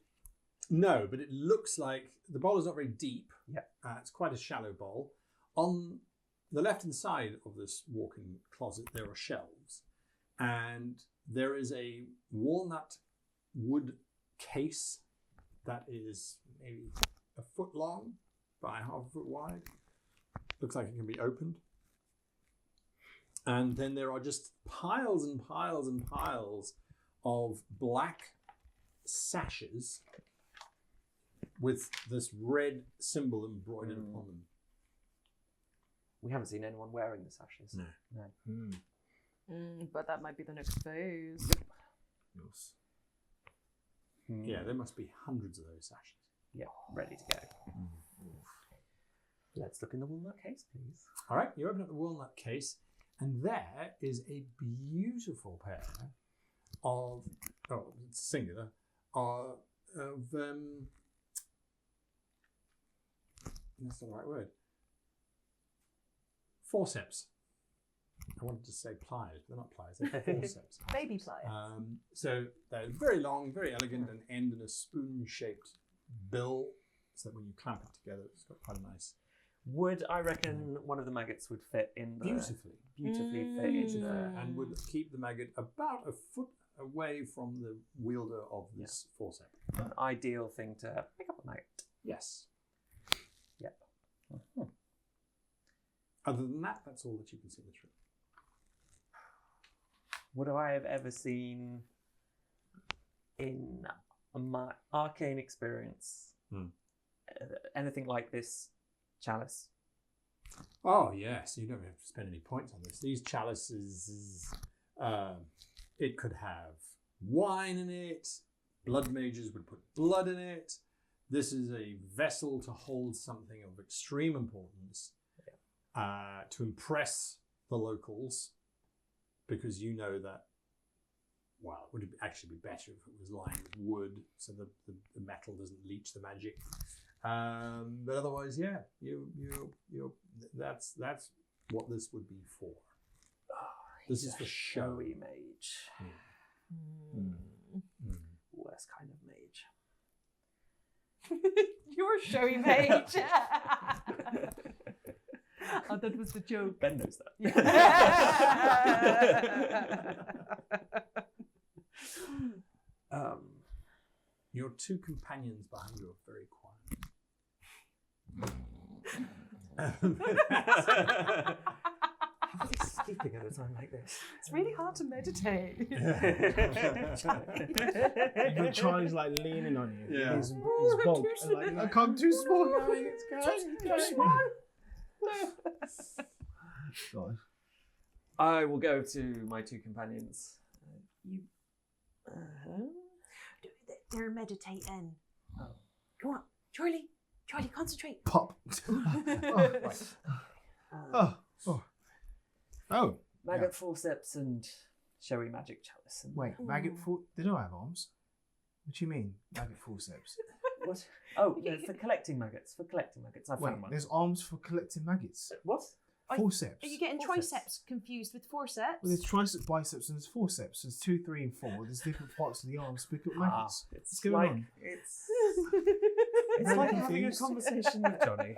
No, but it looks like the bowl is not very deep. Yeah. It's quite a shallow bowl. On the left-hand side of this walk-in closet, there are shelves. And there is a walnut wood case that is maybe a foot long by half a foot wide. Looks like it can be opened. And then there are just piles and piles and piles of black sashes with this red symbol embroidered upon them. We haven't seen anyone wearing the sashes. No. But that might be the next phase. Yes. Yeah, there must be hundreds of those sashes. Yeah, ready to go. Let's look in the walnut case, please. All right, you open up the walnut case, And there is a beautiful pair of, it's singular, of that's not the right word. Forceps. I wanted to say pliers, but they're not pliers, they're forceps. Baby pliers. So they're very long, very elegant, and end in a spoon-shaped bill, so that when you clamp it together, it's got quite a nice... Would I reckon one of the maggots would fit in the... Beautifully fit into there. And would keep the maggot about a foot away from the wielder of this forceps. An ideal thing to pick up a maggot. Yes. Yep. Other than that, that's all that you can see in this room. Would I have ever seen in my arcane experience anything like this chalice? Oh, yes. You don't have to spend any points on this. These chalices, it could have wine in it. Blood mages would put blood in it. This is a vessel to hold something of extreme importance to impress the locals, because you know that, well, it would actually be better if it was lined with wood so the metal doesn't leach the magic. But otherwise, yeah, that's what this would be for. This is the showy mage. Worst kind of mage. You're showy mage. Oh, that was the joke. Ben knows that. Your two companions behind you are very quiet. How are they sleeping at a time like this? It's really hard to meditate. Even Charlie's like leaning on you. Yeah. His bulk. And like, I can't too small. Too small. God. I will go to my two companions. They're meditating. Oh. Go on, Charlie. Charlie, concentrate. Pop. Maggot forceps and showy magic chalice. And Wait, maggot they don't have arms. What do you mean, maggot forceps? what? Oh, yeah, for collecting maggots. I found one. There's arms for collecting maggots. What? Forceps. Are you getting Forceps. triceps confused with forceps? Well, there's triceps, biceps, and there's forceps. There's 2, 3, and 4. There's different parts of the arms to pick up maggots. What's going on? It's like having a conversation with Johnny.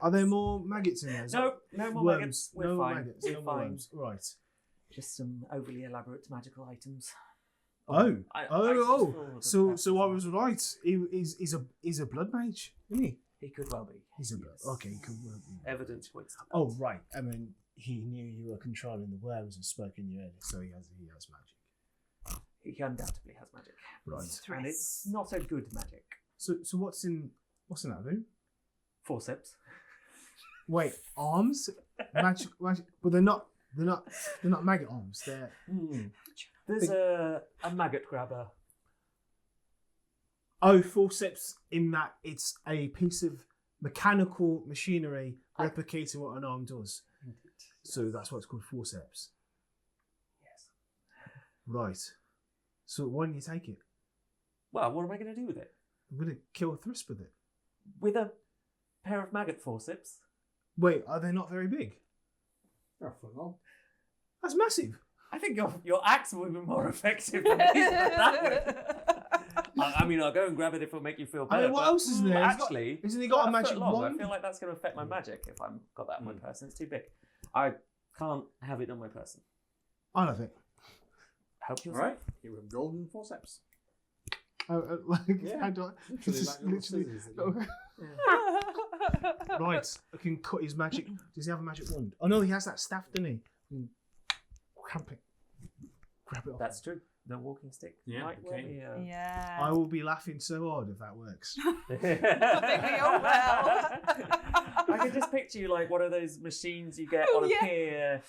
Are there more maggots in there? No more worms. maggots. We're no fine. maggots. We're No fine. worms. Right. Just some overly elaborate magical items. Oh. So So I was right. He's a blood mage, isn't he? He could well be. He's a blood. Yes. Okay, he could well be. Evidence points to that. Oh right. I mean, he knew you were controlling the worms and spoke in your ear, so he has magic. He undoubtedly has magic. Right. And it's not a good magic. So what's in that room? Forceps. Wait, arms? Magic, but they're not maggot arms. They're There's a maggot grabber. forceps in that it's a piece of mechanical machinery replicating what an arm does. Indeed. So that's why it's called forceps. Yes. Right. So why don't you take it? Well, what am I going to do with it? I'm going to kill a thrust with it. With a pair of maggot forceps? Wait, are they not very big? That's massive. I think your axe will be more effective than that way. I mean, I'll go and grab it if it'll make you feel better. I mean, what else is there? Actually, Isn't he got a magic foot long. wand? I feel like that's going to affect my magic if I've got that on my person. It's too big. I can't have it on my person. I love it. Help yourself. All right, you have golden forceps. Yeah. Literally like little scissors. Right, I can cut his magic. Does he have a magic wand? Oh no, he has that staff, doesn't he? Grab it off. That's true. The walking stick. Yeah, Might well okay. be, Yeah. I will be laughing so hard if that works. I think we all will. I can just picture you like one of those machines you get on a pier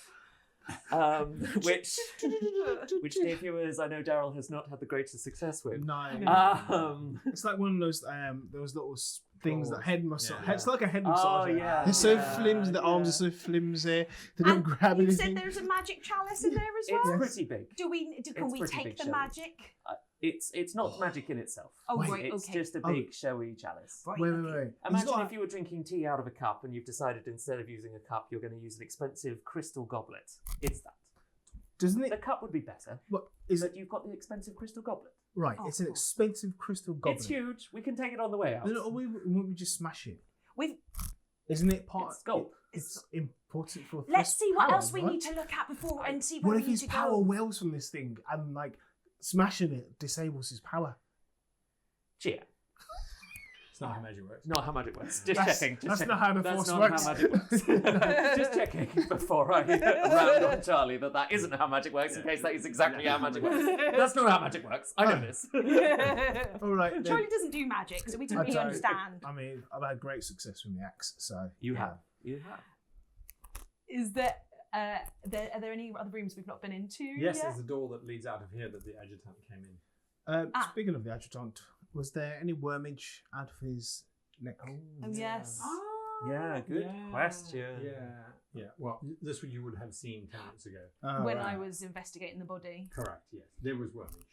which dear viewers, I know Daryl has not had the greatest success with. No. It's like one of those little things that head massage. It's like a head massage. Yeah. They're so flimsy. The arms are so flimsy. They don't grab You anything. said there's a magic chalice in there as It's well. pretty big. Can we pretty take big the showy. magic? It's not magic in itself. Oh, Wait, right, It's okay. just a big showy chalice. Right, Wait. okay. He's Imagine got if you were drinking tea out of a cup and you've decided instead of using a cup, you're going to use an expensive crystal goblet. It's that. Doesn't The it? cup would be better, What is but it? you've got the expensive crystal goblet. Right. Oh, It's an cool. expensive crystal goblet. It's huge. We can take it on the way out. No, won't we just smash it? We've Isn't it part? It's gold. It's important for. let's see what power, else we right? need to look at before and see where What we if need his to power go. wells from this thing and like smashing it disables his power? Cheer. It's not how magic works. Not how magic works. Just That's- checking. that's checking. not how the That's Force not works. how magic works. Just checking before I round on Charlie that isn't how magic works, in case that is exactly how magic works. That's not how magic works. I know this. All right. then. Charlie doesn't do magic, so we don't I really don't. understand. I mean, I've had great success with the axe, so You yeah. have. You have. Is there, are there any other rooms we've not been into Yes, yet? there's a door that leads out of here that the agitant came in. Speaking of the adjutant, was there any wormage out of his neck? Oh, yes. Yeah, good question. Yeah. Well, this one you would have seen 10 minutes ago. When right. I was investigating the body, Correct, yes. There was wormage.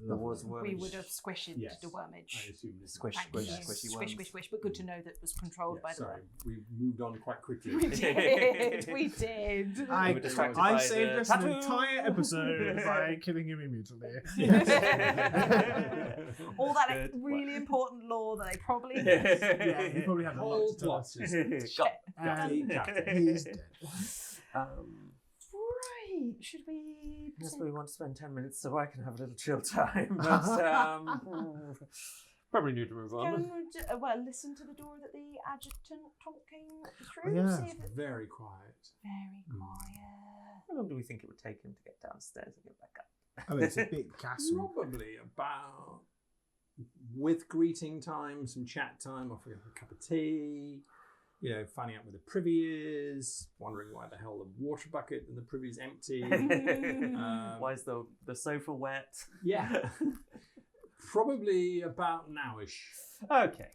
There was we would have squished Yes. the wormage. I assume this Squish, Thank squish, you. squishy Squish, worms. squish, squish, but good to know that was controlled by the sorry, worm. we moved on quite quickly. We did, we did. We were distracted I by saved the us an tattoo. entire episode by killing him immediately. All that Good really important lore that I probably missed. Yeah, he probably had a lot to tell us. Got- And he's dead. Right, should we... Yes, we want to spend 10 minutes so I can have a little chill time. But, probably need to move on. Can we listen to the door that the adjutant came through? Yeah. See if it's Very quiet. very quiet. How long do we think it would take him to get downstairs and get back up? I mean, it's a big castle. Probably about, with greeting time, some chat time, offering up a cup of tea, finding out where the privy is, wondering why the hell the water bucket and the privy is empty. Why is the sofa wet? Yeah. Probably about nowish. Okay,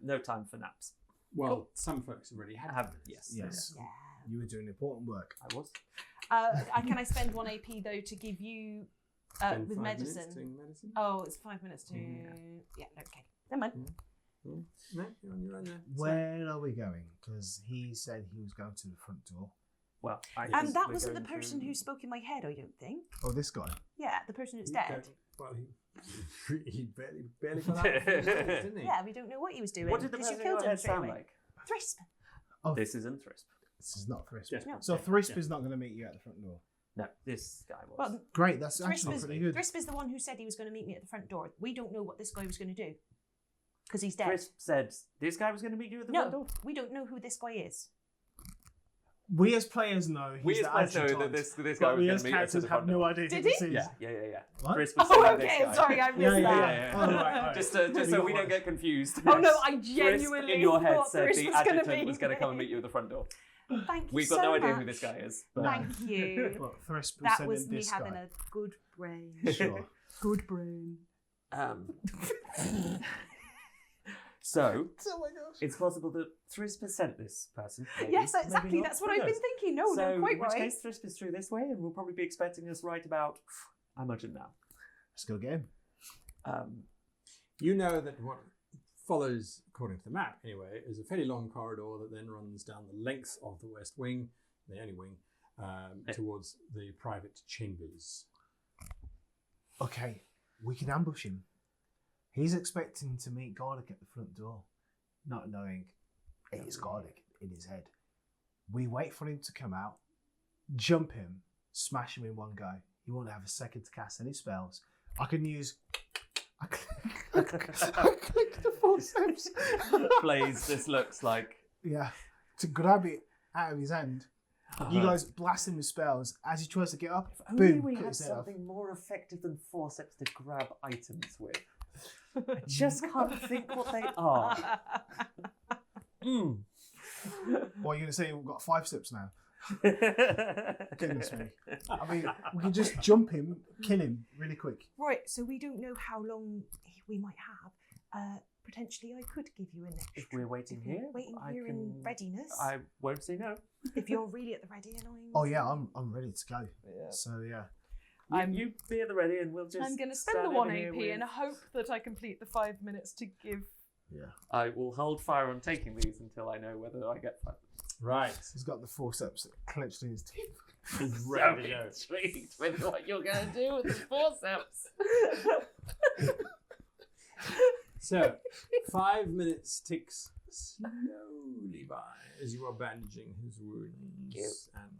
no time for naps. Well, Cool. some folks already have. Have yes. Yes. Yeah. You were doing important work. I was. Can I spend 1 AP though to give you Spend with 5 minutes medicine? doing medicine. Oh, it's 5 minutes to. Yeah, okay. Never mind. No, you're on your own there. Where are we going? Because he said he was going to the front door. Well, And that wasn't the person who spoke in my head, I don't think. Oh, this guy. Yeah, the person who's He dead. Well, he barely got out of the place, didn't he? Yeah, we don't know what he was doing. What did the 'cause you person in killed your him head straight sound away. like? Thrisp. Oh, This isn't Thrisp. this is not Thrisp. Yes. No. So Thrisp is not going to meet you at the front door. No, this guy was. Well, Great, that's Thrisp actually is, pretty good. Thrisp is the one who said he was going to meet me at the front door. We don't know what this guy was going to do. Because he's dead. Thrisp said this guy was going to meet you at the front door. No, we don't know who this guy is. We as players know he's We as the players know adjutant, that this guy but was we going as to meet us at characters the have front no door. idea Did who he? this is. Yeah. What? Thrisp was Oh, saying this okay. guy. Sorry, I missed Yeah. that. Oh, right. Just so we don't get confused. Oh no, I Thrisp genuinely in your head thought said Thrisp the was gonna adjutant be was going to come and meet you at the front door. Thank you We've got so no idea much. who this guy is. But Thank you. Well, Thrisp will That send was in me this having guy. a good brain. Sure. Good brain. So, Oh my gosh. it's possible that Thrisp has sent this person. Maybe, Yes, maybe exactly. not. That's what Who I've been knows? thinking. No, So, they're quite in which right. case, Thrisp is through this way, and we'll probably be expecting us right about, I imagine now. Let's go get him. You know that what follows, according to the map anyway, is a fairly long corridor that then runs down the length of the west wing, the only wing, towards the private chambers. Okay, we can ambush him. He's expecting to meet Garlic at the front door, not knowing it is Garlic in his head. We wait for him to come out, jump him, smash him in one go. He won't have a second to cast any spells. I can use... I click the forceps. Blaze, this looks like... Yeah, to grab it out of his hand. You guys blast him with spells. As he tries to get up, Only boom, we cut had his head off. something more effective than forceps to grab items with. I just can't think what they are. What are you going to say? We've got 5 steps now. Goodness me. I mean, we can just jump him, kill him really quick. Right, so we don't know how long we might have. Potentially, I could give you an extra. If we're waiting here, in readiness. I won't say no. If you're really at the ready, and I'm. Oh yeah, I'm ready to go. Yeah. So yeah. You be at the ready, and we'll just. I'm going to spend the 1 AP and hope that I complete the 5 minutes to give. Yeah. I will hold fire on taking these until I know whether I get 5 minutes. Right. He's got the forceps clenched in his teeth. Ready to go. Intrigued with what you're going to do with the forceps. So, 5 minutes ticks slowly by as you are bandaging his wounds and,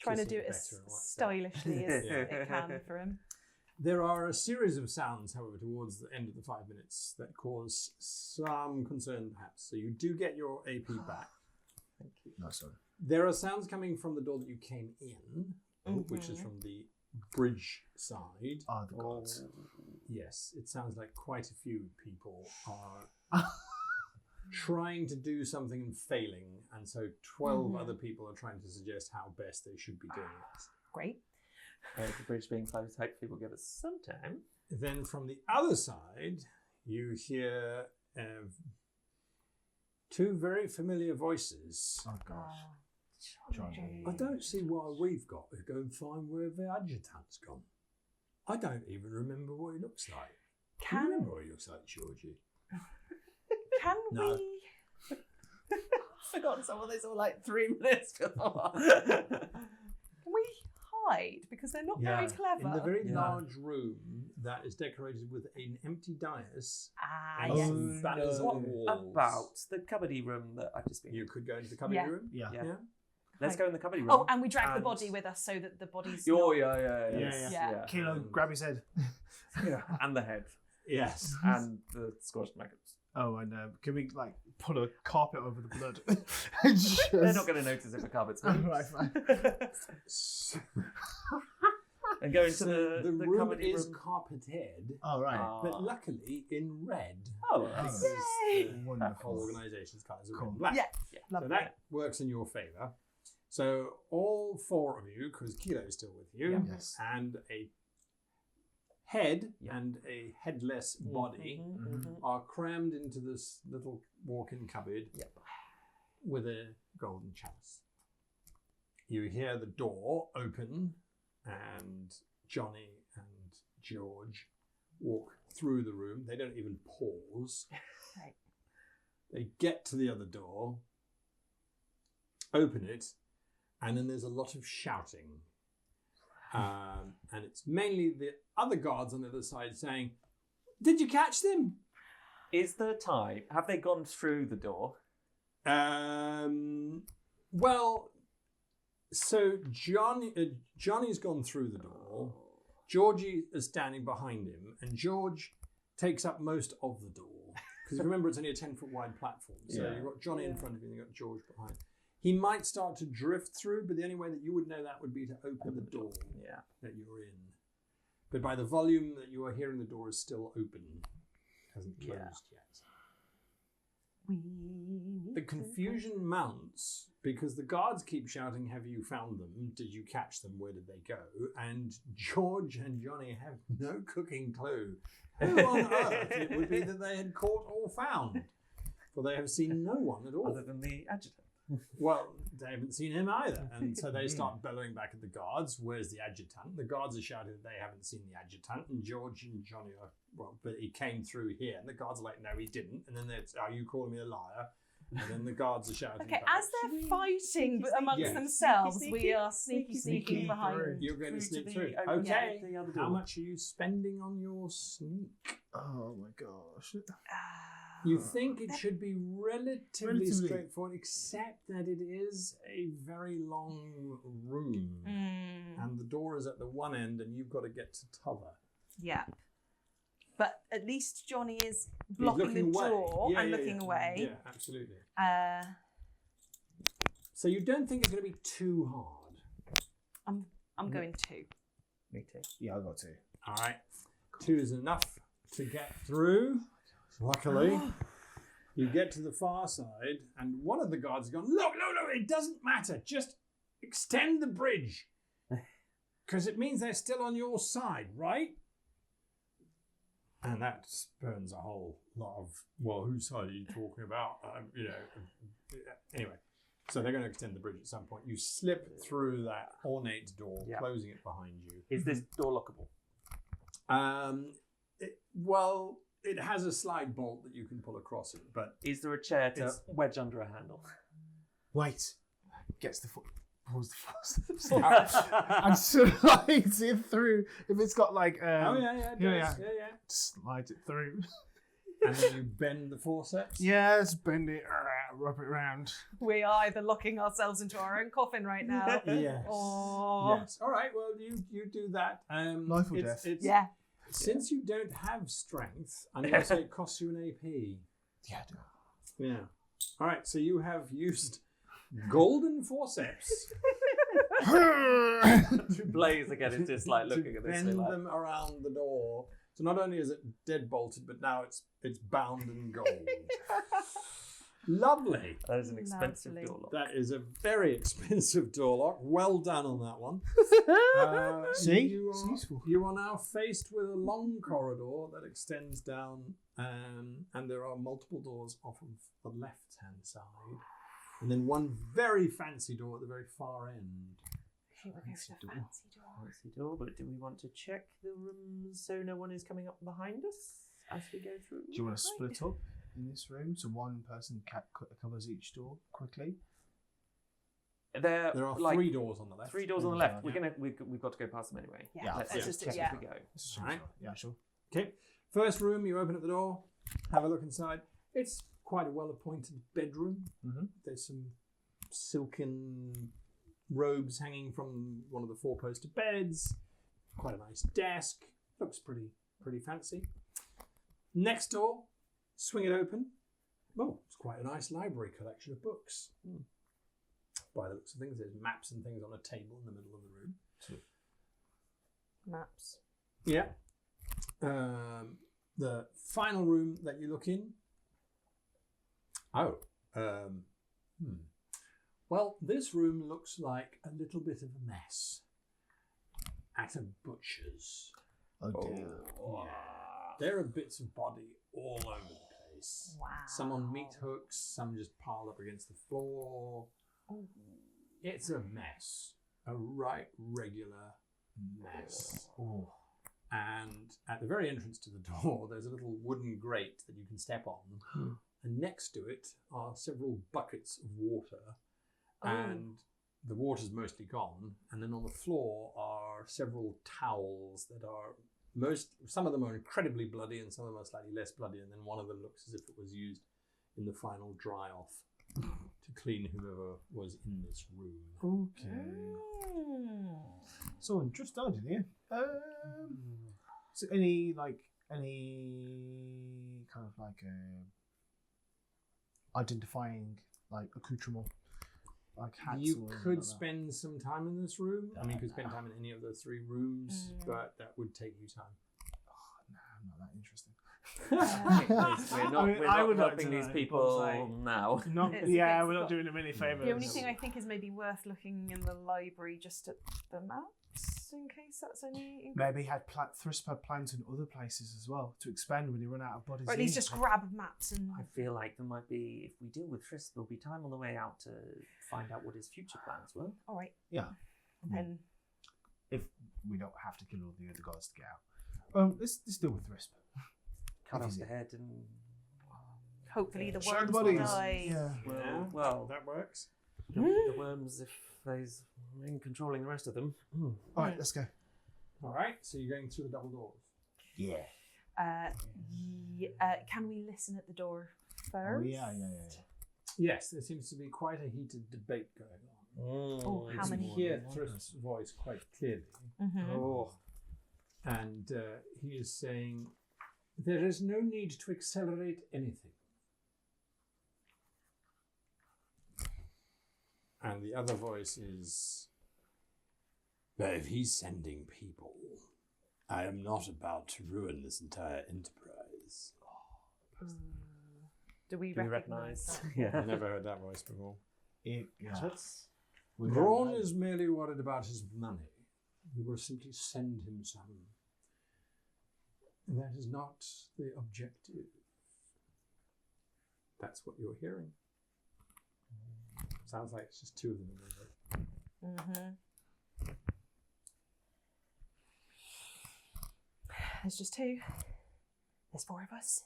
Trying to kissing do it better as and whatnot. stylishly as Yeah. it can for him. There are a series of sounds, however, towards the end of the 5 minutes that cause some concern, perhaps. So you do get your AP back. Thank you. No, sorry. There are sounds coming from the door that you came in, which is from the bridge side. Oh, the gods. Yes, it sounds like quite a few people are trying to do something and failing, and so 12 other people are trying to suggest how best they should be doing it. Great. The bridge being closed, hopefully will give us some time. Then from the other side, you hear two very familiar voices. Oh gosh. Johnny. I don't see why we've got to go and find where the adjutant's gone. I don't even remember what he looks like. Do you remember what he looks like, Georgie? Can No. we? I've forgotten some of this all like 3 minutes before. Can we hide? Because they're not very clever. In the very large room that is decorated with an empty dais and yes. some banners on the walls. About the cupboardy room that I've just been You in. could go into the cupboard Yeah. room. Yeah. Yeah. Let's go in the cupboardy room. Oh, and we drag the body with us so that the body's. Oh, not... yeah. Kilo, grab his head. Yeah. And the head. Yes. And the scorched maggots. Oh, and can we like pull a carpet over the blood? They're not going to notice if the carpet's moved. Right, fine. And go into So the room cupboardy is room. carpeted, Oh, right. but luckily in red. Oh, Because Yay! the Wonderful. whole organisation's colours are red Cool. and black. Yeah. So Lovely. that works in your favour. So all 4 of you, because Kilo is still with you, Yes. and a head Yeah. and a headless body Mm-hmm. are crammed into this little walk-in cupboard Yep. with a golden chalice. You hear the door open and Johnny and George walk through the room. They don't even pause. Right. They get to the other door, open it, and then there's a lot of shouting. And it's mainly the other guards on the other side saying, "Did you catch them?" Is there time? Have they gone through the door? Well, so Johnny's gone through the door. Georgie is standing behind him, and George takes up most of the door. Because remember, it's only a 10-foot wide platform. So Yeah. you've got Johnny in front of you, and you've got George behind. He might start to drift through, but the only way that you would know that would be to open the door Yeah. that you're in. But by the volume that you are hearing, the door is still open. Hasn't closed yet. The confusion mounts because the guards keep shouting, "Have you found them? Did you catch them? Where did they go?" And George and Johnny have no cooking clue who on earth it would be that they had caught or found, for they have seen no one at all. Other than the adjutant. Well, they haven't seen him either. And so they start bellowing back at the guards, "Where's the adjutant?" The guards are shouting that they haven't seen the adjutant. And George and Johnny are, "Well, but he came through here." And the guards are like, "No, he didn't." And then they're, "Are you calling me a liar?" And then the guards are shouting Okay, back. as they're fighting amongst Yes. themselves, Sneaky, we are sneaky sneaky behind. through. You're going to sneak the through. open Okay. the other How door. much are you spending on your sneak? Oh my gosh. You think it should be relatively Relatively. straightforward, except that it is a very long room. And the door is at the one end, and you've got to get to t'other. Yeah. But at least Johnny is blocking the looking away. door Yeah, and yeah, looking yeah. away. Yeah, absolutely. Uh, So you don't think it's going to be too hard? I'm going to. Me too. Yeah, I got 2. All right. 2 is enough to get through, luckily. You get to the far side, and one of the guards has gone, look, it doesn't matter. Just extend the bridge. Because it means they're still on your side, right? And that spurns a whole lot of, well, whose side are you talking about? Anyway, so they're going to extend the bridge at some point. You slip through that ornate door, closing it behind you. Is this door lockable? It has a slide bolt that you can pull across it, but Is there a chair to wedge under a handle? Wait. Gets the foot. Pulls the footsteps and slides it through. If it's got like it does. slides it through. And then you bend the forceps. Yes, bend it, wrap it round. We are either locking ourselves into our own coffin right now. Yes. Or... Yes. All right. Well, you do that. Life or death. Yeah. Since you don't have strength, I'm going to say it costs you an AP. Yeah. Yeah. All right. So you have used golden forceps Blaze again is just like looking at this. bend them around the door. So not only is it dead bolted, but now it's bound in gold. Lovely. That is an expensive Lovely. door lock. That is a very expensive door lock. Well done on that one. See? It's useful. You are now faced with a long corridor that extends down, and there are multiple doors off of the left-hand side. And then one very fancy door at the very far end. I think we're going for the fancy door. Fancy door, but do we want to check the rooms so no one is coming up behind us as we go through? Do you want to split up in this room so one person covers each door quickly? There There are like 3 doors on the left. 3 doors on the left. We've got to go past them anyway. Yeah, Let's let's just just check do- as we go. All right. Yeah, sure. Okay. First room, you open up the door, have a look inside. It's quite a well-appointed bedroom. Mm-hmm. There's some silken robes hanging from one of the 4-poster beds. Quite a nice desk. Looks pretty fancy. Next door, swing it open. Oh, it's quite a nice library collection of books. By the looks of things, there's maps and things on a table in the middle of the room. Maps. Yeah. The final room that you look in. Well, this room looks like a little bit of a mess at a butcher's. Oh dear. Yeah. There are bits of body all over the place. Wow. Some on meat hooks, some just piled up against the floor. Ooh. It's a mess. A right regular mess. Oh. And at the very entrance to the door, there's a little wooden grate that you can step on. And next to it are several buckets of water. And the water's mostly gone. And then on the floor are several towels that are some of them are incredibly bloody and some of them are slightly less bloody. And then one of them looks as if it was used in the final dry off to clean whoever was in this room. Okay. So just started here. So any kind of like identifying like accoutrement, like hats. You or could like spend some time in this room. I mean, you could spend time in any of the 3 rooms, but that would take you time. Oh, no, I'm not that interested. We're not would like helping to these know, people like- now. Not, It's yeah, a bit we're not stuck. doing them any favours. The only thing I think is maybe worth looking in the library just at the maps in case that's any. Maybe had Thrisp had plans in other places as well to expand when he run out of bodies. Or at least just grab maps and. I feel like there might be, if we deal with Frisk, there'll be time on the way out to find out what his future plans were. All right. Yeah. Then. If we don't have to kill all the other guards to get out. Let's deal with Thrisp. Cut If off he's the it. head and... Hopefully the Shag worms bodies. will die. Yeah. Well, that works. the worms, if they's in controlling the rest of them. All right, let's go. All right, so you're going through the double doors. Yeah. Can we listen at the door first? Oh yeah. Yes, there seems to be quite a heated debate going on. Oh, how You many? hear Thrift's voice quite clearly, Mm-hmm. Oh, and he is saying, there is no need to accelerate anything. And the other voice is, but if he's sending people, I am not about to ruin this entire enterprise. Do we Do we recognise? recognise? Yeah. I've never heard that voice before. Braun is merely worried about his money. We will simply send him some. That is not the objective. That's what you're hearing. Sounds like it's just two of them in the room. Mm-hmm. There's just two. There's four of us.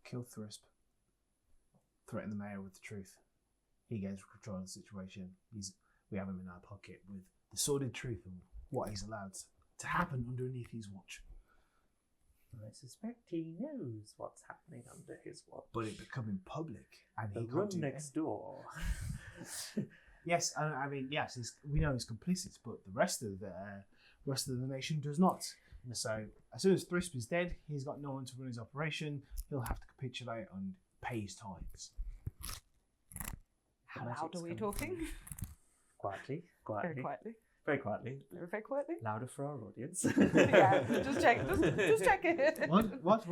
Kill Thrisp. Threaten the mayor with the truth. He gains control of the situation. We have him in our pocket with the sordid truth of what he's allowed to happen underneath his watch. I suspect he knows what's happening under his watch. But it becoming public, and The he room can't do next door. Yes, I mean, yes, we know he's complicit, but the rest of the nation does not. So as soon as Thrisp is dead, he's got no one to run his operation. He'll have to capitulate and pay his tithes. How loud are we talking? Quietly. Very quietly. Very quietly. Very quietly. Louder for our audience. Yeah, just check. Just check it. What?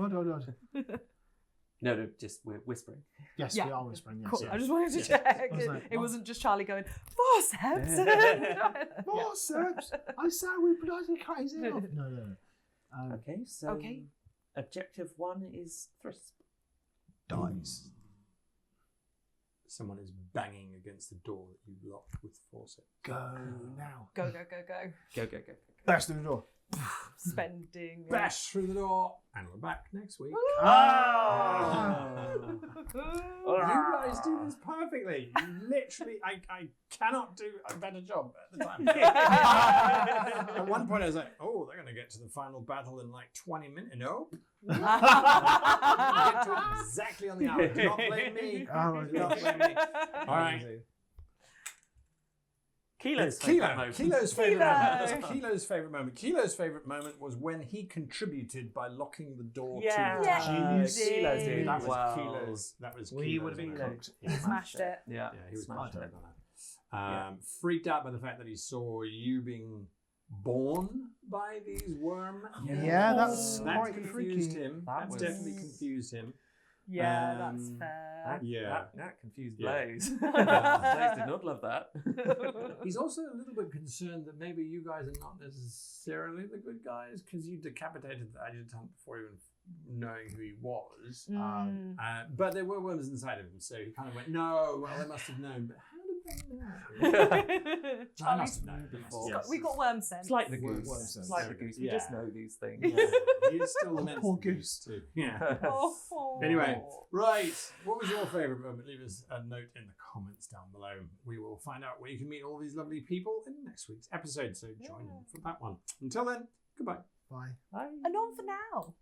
No, just we're whispering. Yes, Yeah. we are whispering. Yes, Cool. yes. I just wanted to Yes. check. I was like, It what? wasn't just Charlie going, forceps. Forceps! I say we bloody crazy. No. Okay, so Okay. objective 1 is Thrisp. Dies. Someone is banging against the door that you locked with forceps. Go now. Go. Go. Bash through the door. Spending. Bash through the door, and we're back next week. Oh! You guys do this perfectly. You literally, I cannot do a better job at the time. At one point I was like, oh, they're going to get to the final battle in like 20 minutes. Nope. Get to it exactly on the hour. Do not blame me. Do not blame me. All right. Kilo's Kilo's favourite moment. Kilo. That's Kilo's favourite moment. Kilo's favourite moment was when he contributed by locking the door Yeah, to the Yes. town. Kilo did. That was Well, Kilo's. That was We Kilo's would have been moment. cooked. he Smashed it. Yeah, Yeah, he was smashed quite it. terrible. Freaked out by the fact that he saw you being born by these worm. Yeah, that's That quite confused freaky. him. That That's was- definitely confused him. Yeah, that's Um, fair. Yeah. That confused Yeah. Blaze. Blaze did not love that. He's also a little bit concerned that maybe you guys are not necessarily the good guys because you decapitated the agitant before even knowing who he was. Mm. But there were worms inside of him, so he kind of went, no, well, they must have known. But how did they know? I must have known before. Yes. We got worm sense. It's like the Worm goose. sense. It's like the goose. We Yeah. just know these things. Yeah, he's still the Poor medicine goose. too. Yeah. Oh. Anyway, right. What was your favourite moment? Leave us a note in the comments down below. We will find out where you can meet all these lovely people in next week's episode. So join in for that one. Until then, goodbye. Bye. Bye. And on for now.